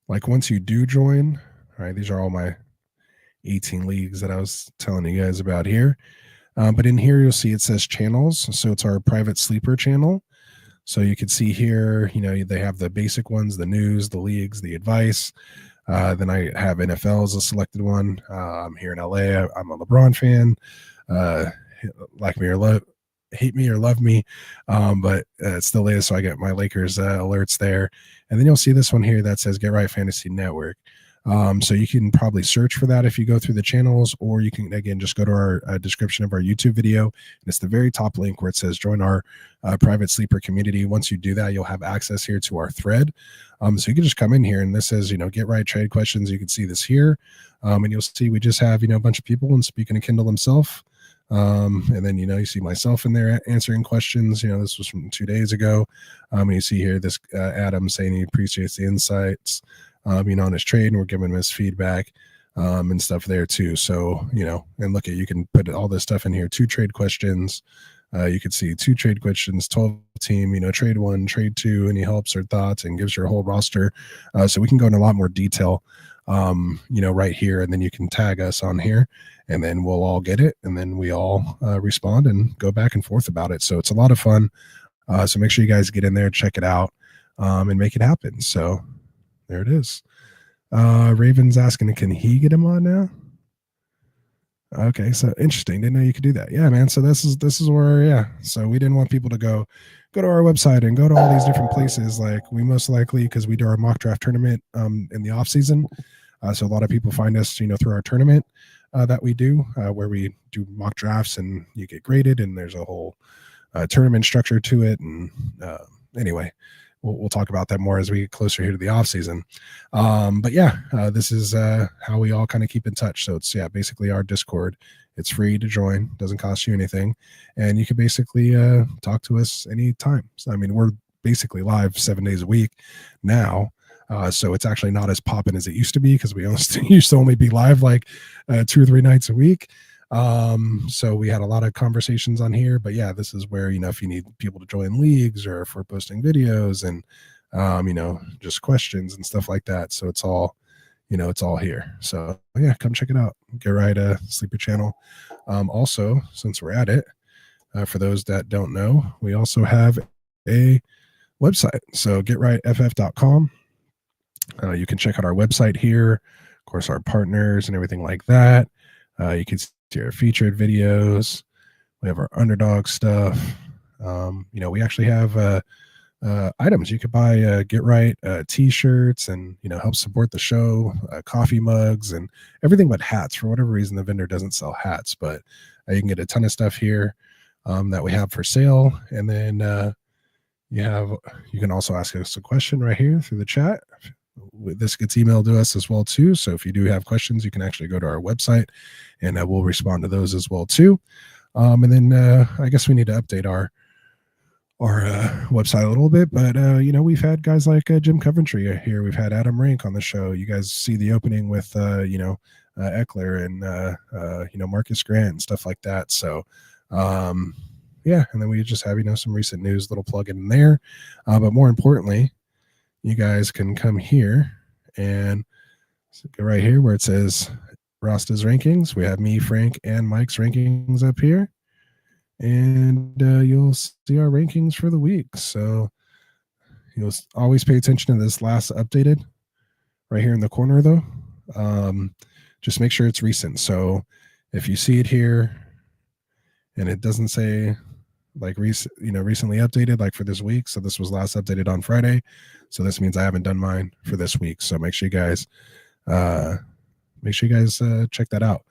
like once you do join, all right, these are all my 18 leagues that I was telling you guys about here. But in here, you'll see it says channels. So it's our private sleeper channel. So you can see here, they have the basic ones, the news, the leagues, the advice. Then I have NFL as a selected one. I'm here in LA. I'm a LeBron fan. Like me or hate me or love me, but it still is. So I get my Lakers alerts there. And then you'll see this one here that says Get Right Fantasy Network. So you can probably search for that if you go through the channels, or you can, again, just go to our description of our YouTube video. And it's the very top link where it says join our private sleeper community. Once you do that, you'll have access here to our thread. So you can just come in here, and this says, get right trade questions. You can see this here. And you'll see we just have, a bunch of people, and speaking of Kendall himself. And then, you see myself in there answering questions. This was from 2 days ago. And you see here this Adam saying he appreciates the insights, on his trade, and we're giving him his feedback and stuff there too. So, and look at, you can put all this stuff in here. 2 trade questions. You could see 2 trade questions, 12 team, trade 1, trade 2, any helps or thoughts, and gives your whole roster. So we can go into a lot more detail, right here, and then you can tag us on here, and then we'll all get it, and then we all respond and go back and forth about it. So it's a lot of fun. So make sure you guys get in there, check it out, and make it happen. So there it is. Raven's asking, can he get him on now? Okay, so interesting. Didn't know you could do that. Yeah, man. So this is where, yeah. So we didn't want people to go to our website and go to all these different places. Like we most likely, because we do our mock draft tournament in the off season. So a lot of people find us, through our tournament that we do, where we do mock drafts and you get graded, and there's a whole tournament structure to it. And anyway, we'll talk about that more as we get closer here to the off season. But yeah, this is how we all kind of keep in touch. So it's, basically our Discord. It's free to join, doesn't cost you anything, and you can basically talk to us anytime. So, I mean, we're basically live 7 days a week now. So it's actually not as popping as it used to be, because we used to only be live like 2 or 3 nights a week. So we had a lot of conversations on here, but yeah, this is where, if you need people to join leagues or if we're posting videos and, just questions and stuff like that. So it's all, it's all here. So yeah, come check it out. Get right, Sleeper channel. Also, since we're at it, for those that don't know, we also have a website. So getrightff.com. You can check out our website here, of course, our partners and everything like that. You can see our featured videos. We have our underdog stuff. We actually have items you could buy, Get Right t-shirts and help support the show, coffee mugs and everything but hats. For whatever reason, the vendor doesn't sell hats, but you can get a ton of stuff here that we have for sale. And then you can also ask us a question right here through the chat. This gets emailed to us as well too. So if you do have questions, you can actually go to our website and we'll respond to those as well too. And then I guess we need to update our website a little bit, but we've had guys like Jim Coventry here. We've had Adam Rank on the show. You guys see the opening with Eckler and Marcus Grant and stuff like that. So yeah, and then we just have some recent news, little plug in there. But more importantly, you guys can come here and go right here where it says Rasta's rankings. We have me, Frank, and Mike's rankings up here. And you'll see our rankings for the week. So you'll always pay attention to this last updated right here in the corner, though. Just make sure it's recent. So if you see it here and it doesn't say like recently updated, like for this week. So this was last updated on Friday. So this means I haven't done mine for this week. So make sure you guys check that out.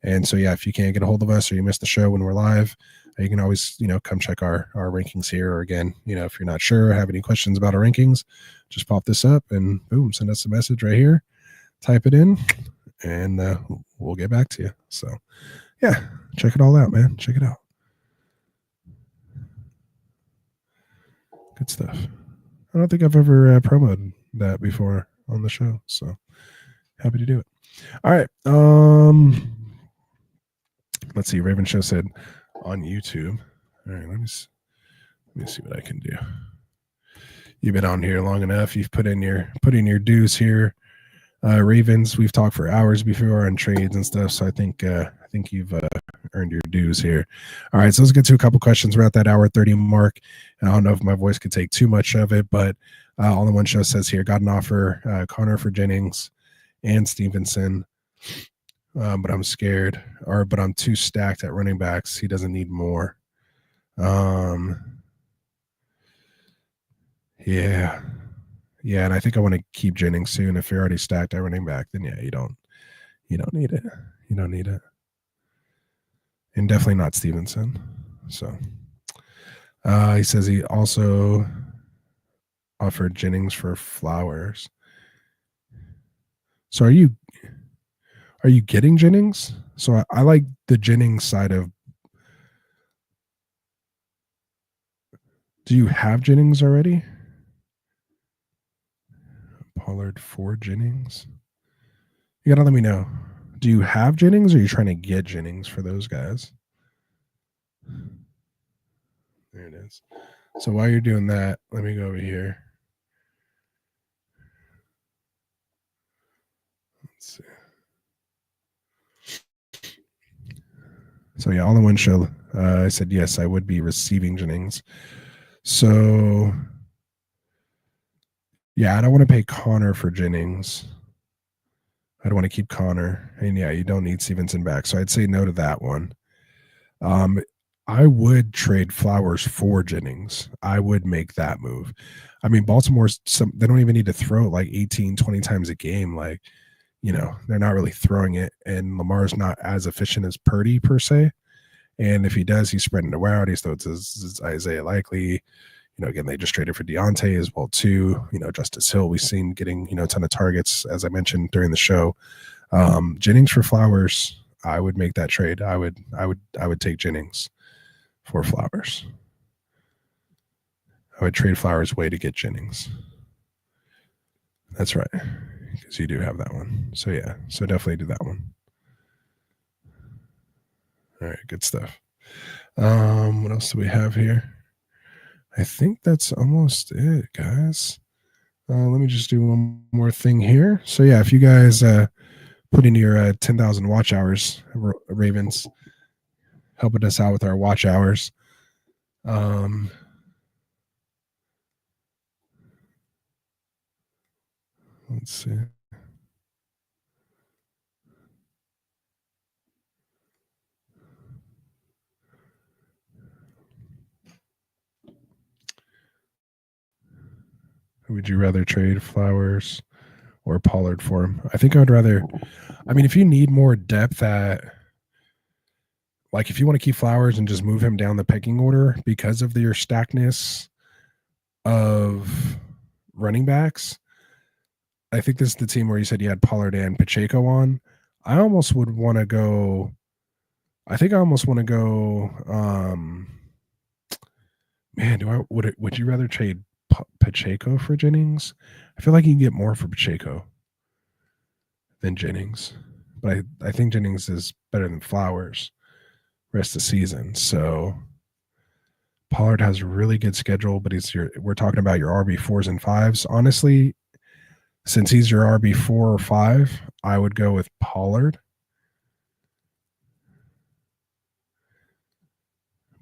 And so, yeah, if you can't get a hold of us or you missed the show when we're live, you can always, come check our rankings here. Or again, if you're not sure or have any questions about our rankings, just pop this up and boom, send us a message right here, type it in, and we'll get back to you. So, yeah, check it all out, man. Check it out. Good stuff. I don't think I've ever promoted that before on the show, so happy to do it. All right. Let's see. Raven Show said on YouTube. All right, let me see what I can do. You've been on here long enough. You've put in your dues here. Ravens, we've talked for hours before on trades and stuff, so I think you've earned your dues here. All right, so let's get to a couple questions. We're at that hour 30 mark. I don't know if my voice could take too much of it, but All in One Show says here, got an offer, Connor for Jennings and Stevenson, but I'm scared, but I'm too stacked at running backs. He doesn't need more. Yeah, and I think I want to keep Jennings soon. If you're already stacked at running back, then yeah, you don't need it. You don't need it. And definitely not Stevenson. So he says he also offered Jennings for Flowers. So are you getting Jennings? So I like the Jennings side of. Do you have Jennings already? Pollard for Jennings. You gotta let me know. Do you have Jennings or are you trying to get Jennings for those guys? There it is. So while you're doing that, let me go over here. Let's see. So yeah, All in One Show. I said yes, I would be receiving Jennings. So yeah, I don't want to pay Connor for Jennings. I don't want to keep Connor. And yeah, you don't need Stevenson back. So I'd say no to that one. I would trade Flowers for Jennings. I would make that move. I mean, Baltimore's they don't even need to throw it like 18, 20 times a game. Like, they're not really throwing it. And Lamar's not as efficient as Purdy per se. And if he does, he's spreading it out. He's throws his Isaiah Likely. Again, they just traded for Deontay as well too. Justice Hill, we've seen getting, a ton of targets, as I mentioned during the show. Jennings for Flowers, I would make that trade. I would take Jennings for Flowers. I would trade Flowers away to get Jennings. That's right, because you do have that one. So yeah, so definitely do that one. All right, good stuff. What else do we have here? I think that's almost it, guys. Let me just do one more thing here. So yeah, if you guys put in your 10,000 watch hours, Ravens, helping us out with our watch hours. Let's see. Would you rather trade Flowers or Pollard for him? I think I would rather. I mean, if you need more depth at, like, if you want to keep Flowers and just move him down the pecking order because of your stackness of running backs, I think this is the team where you said you had Pollard and Pacheco on. I almost would want to go. I think I almost want to go. Man, would you rather trade Pacheco for Jennings? I feel like you can get more for Pacheco than Jennings, but I think Jennings is better than Flowers rest of the season. So Pollard has a really good schedule, but we're talking about your RB4s and 5s. Honestly, since he's your RB4 or 5, I would go with Pollard.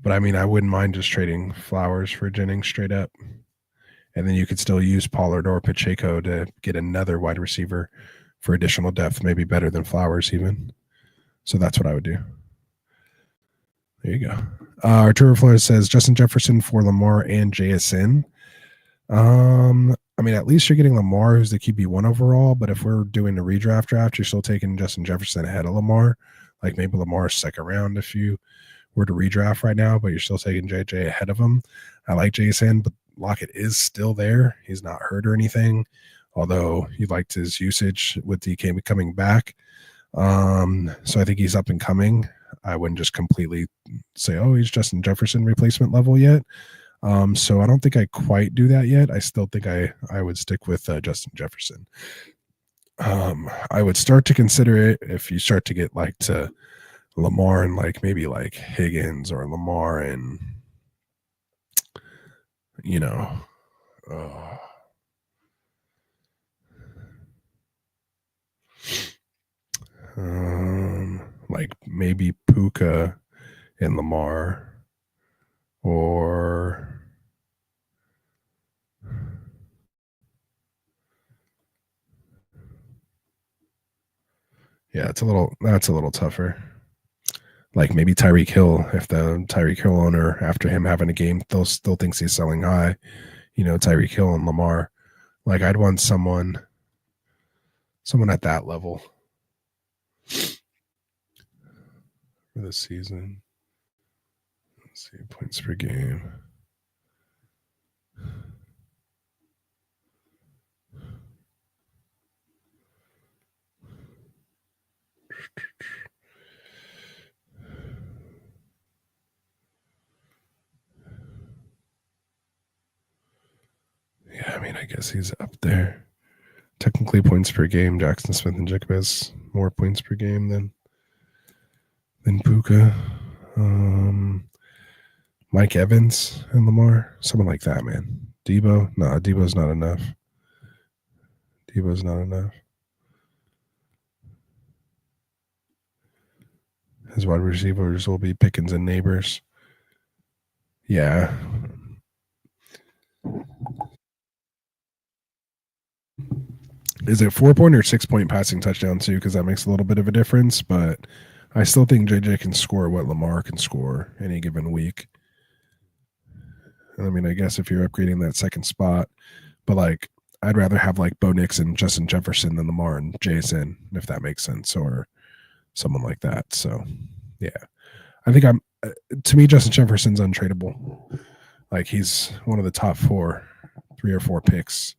But I mean, I wouldn't mind just trading Flowers for Jennings straight up. And then you could still use Pollard or Pacheco to get another wide receiver for additional depth, maybe better than Flowers even. So that's what I would do. There you go. Arturo Flores says Justin Jefferson for Lamar and JSN. I mean, at least you're getting Lamar, who's the QB1 overall. But if we're doing a redraft draft, you're still taking Justin Jefferson ahead of Lamar. Like maybe Lamar's second round if you were to redraft right now, but you're still taking JJ ahead of him. I like JSN, but Lockett is still there. He's not hurt or anything, although he liked his usage with DK coming back. So I think he's up and coming. I wouldn't just completely say, oh, he's Justin Jefferson replacement level yet. So I don't think I quite do that yet. I still think I would stick with Justin Jefferson. I would start to consider it if you start to get like to Lamar and like maybe like Higgins or Lamar and like maybe Puka and Lamar or that's a little tougher. Like maybe Tyreek Hill, if the Tyreek Hill owner after him having a game still thinks he's selling high, Tyreek Hill and Lamar. Like I'd want someone at that level for the season. Let's see, points per game. Yeah, I mean, I guess he's up there. Technically, points per game, Jackson Smith and Jacob has more points per game than Puka. Mike Evans and Lamar, someone like that, man. Debo, no, Debo's not enough. His wide receivers will be Pickens and Neighbors. Yeah. Is it 4-point or 6-point passing touchdown too? Because that makes a little bit of a difference, but I still think JJ can score what Lamar can score any given week. I mean, I guess if you're upgrading that second spot, but like I'd rather have like Bo Nix and Justin Jefferson than Lamar and Jason, if that makes sense, or someone like that. So yeah, I think to me, Justin Jefferson's untradeable. Like he's one of the top 3 or 4 picks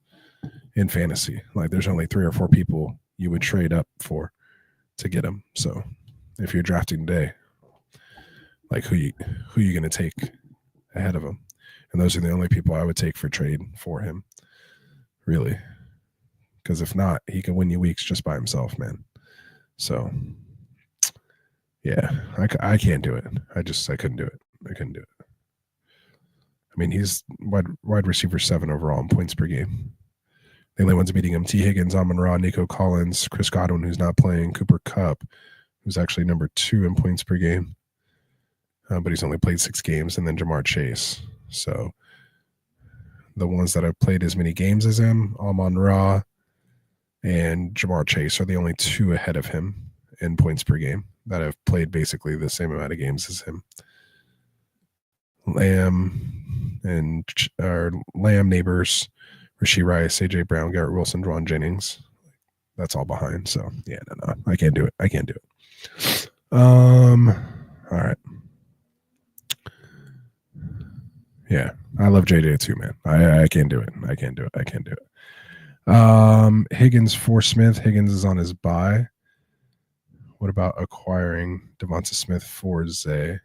in fantasy. Like there's only 3 or 4 people you would trade up for to get him. So if you're drafting today, like who you going to take ahead of him? And those are the only people I would take for trade for him, really. Because if not, he can win you weeks just by himself, man. So Yeah, I can't do it. I couldn't do it. I couldn't do it. I mean, he's wide receiver 7 overall in points per game. The only ones beating him: T. Higgins, Amon-Ra, Nico Collins, Chris Godwin, who's not playing, Cooper Kupp, who's actually number 2 in points per game, but he's only played 6 games, and then Jamar Chase. So the ones that have played as many games as him, Amon-Ra and Jamar Chase, are the only 2 ahead of him in points per game that have played basically the same amount of games as him. Lamb, Neighbors, Rashee Rice, AJ Brown, Garrett Wilson, Dwan Jennings. That's all behind. So yeah, no, I can't do it. I can't do it. All right. Yeah, I love JJ too, man. I can't do it. I can't do it. I can't do it. Higgins for Smith. Higgins is on his bye. What about acquiring Devonta Smith for Zay?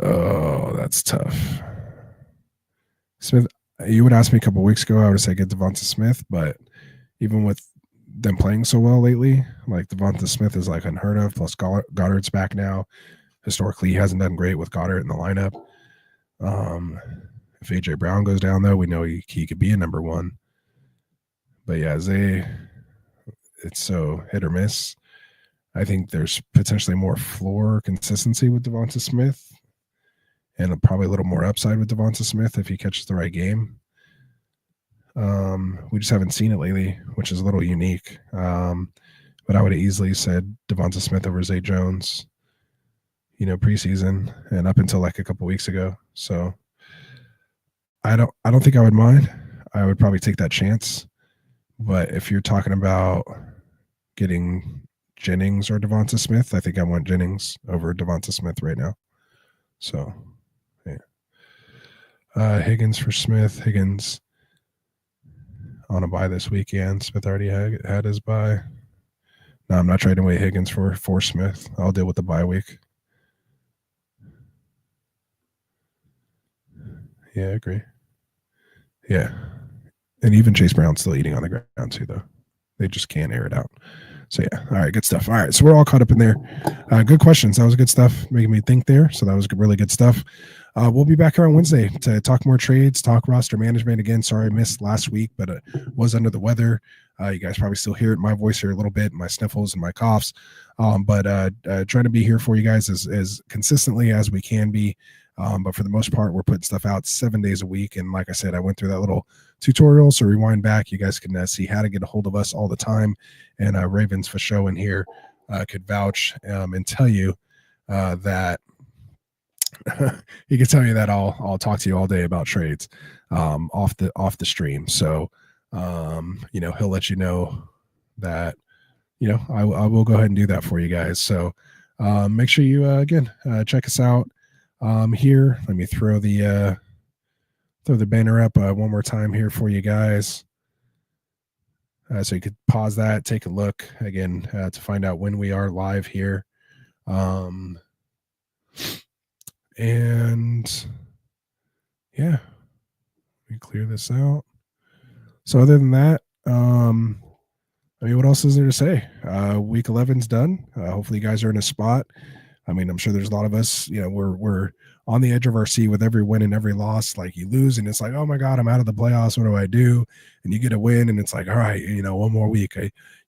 Oh, that's tough. Smith, you would ask me a couple weeks ago, I would say get Devonta Smith, but even with them playing so well lately, like Devonta Smith is like unheard of, plus Goddard's back now. Historically, he hasn't done great with Goddard in the lineup. If AJ Brown goes down, though, we know he could be a number 1. But yeah, Zay, it's so hit or miss. I think there's potentially more floor consistency with Devonta Smith, and probably a little more upside with Devonta Smith if he catches the right game. We just haven't seen it lately, which is a little unique. But I would have easily said Devonta Smith over Zay Jones, preseason and up until like a couple weeks ago. So I don't think I would mind. I would probably take that chance. But if you're talking about getting Jennings or Devonta Smith, I think I want Jennings over Devonta Smith right now. So, yeah. Higgins for Smith. Higgins on a bye this weekend. Smith already had his bye. No, I'm not trading away Higgins for Smith. I'll deal with the bye week. Yeah, I agree. Yeah. And even Chase Brown's still eating on the ground too, though. They just can't air it out. So, yeah. All right, good stuff. All right, so we're all caught up in there. Good questions. That was good stuff, making me think there. So that was really good stuff. We'll be back here on Wednesday to talk more trades, talk roster management. Again, sorry I missed last week, but I was under the weather. You guys probably still hear it, my voice here a little bit, my sniffles and my coughs. But trying to be here for you guys as consistently as we can be. But for the most part, we're putting stuff out 7 days a week. And like I said, I went through that little tutorial. So rewind back. You guys can see how to get a hold of us all the time. And Ravens for show in here could vouch and tell you that he can tell you that I'll talk to you all day about trades off the stream. So, he'll let you know that, I will go ahead and do that for you guys. So make sure you, again, check us out. Here, let me throw the banner up one more time here for you guys. So you could pause that, take a look again to find out when we are live here. And yeah, let me clear this out. So other than that, what else is there to say? Week 11's done. Hopefully you guys are in a spot. I mean, I'm sure there's a lot of us, we're on the edge of our seat with every win and every loss. Like you lose and it's like, oh my God, I'm out of the playoffs. What do I do? And you get a win and it's like, all right, one more week.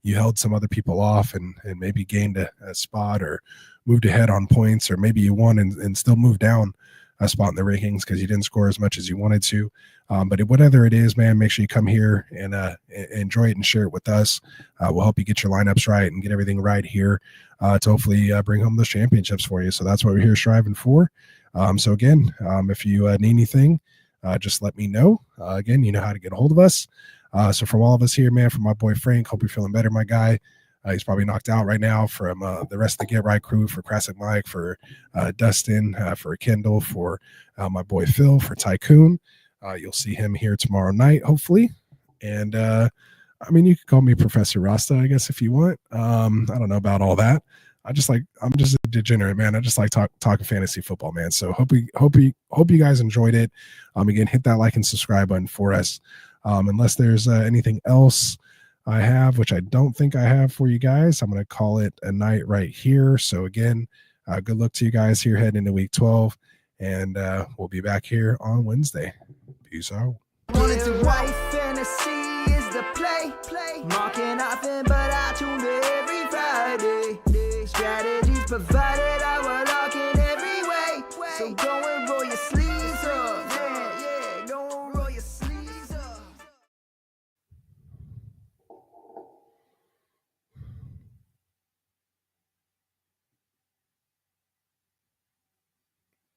You held some other people off and maybe gained a spot or moved ahead on points, or maybe you won and still moved down a spot in the rankings because you didn't score as much as you wanted to. But whatever it is, man, make sure you come here and enjoy it and share it with us. We'll help you get your lineups right and get everything right here to hopefully bring home those championships for you. So that's what we're here striving for. So again, if you need anything, just let me know. Again, you know how to get a hold of us. So from all of us here, man, from my boy Frank, hope you're feeling better, my guy. He's probably knocked out right now. From the rest of the Get Right crew, for Classic Mike, for Dustin, for Kendall, for my boy Phil, for Tycoon. You'll see him here tomorrow night, hopefully. And you could call me Professor Rasta, I guess, if you want. I don't know about all that. I'm just a degenerate, man. I just like talking fantasy football, man. So hope you guys enjoyed it. Again, hit that like and subscribe button for us. Unless there's anything else, I have, which I don't think I have for you guys. I'm going to call it a night right here. So again, good luck to you guys here heading into week 12. And we'll be back here on Wednesday. Peace out. Wanted to write fantasy is the play. Marking nothing but I tune every Friday. Strategies provided, I will lock in every way. So go and roll your sleep.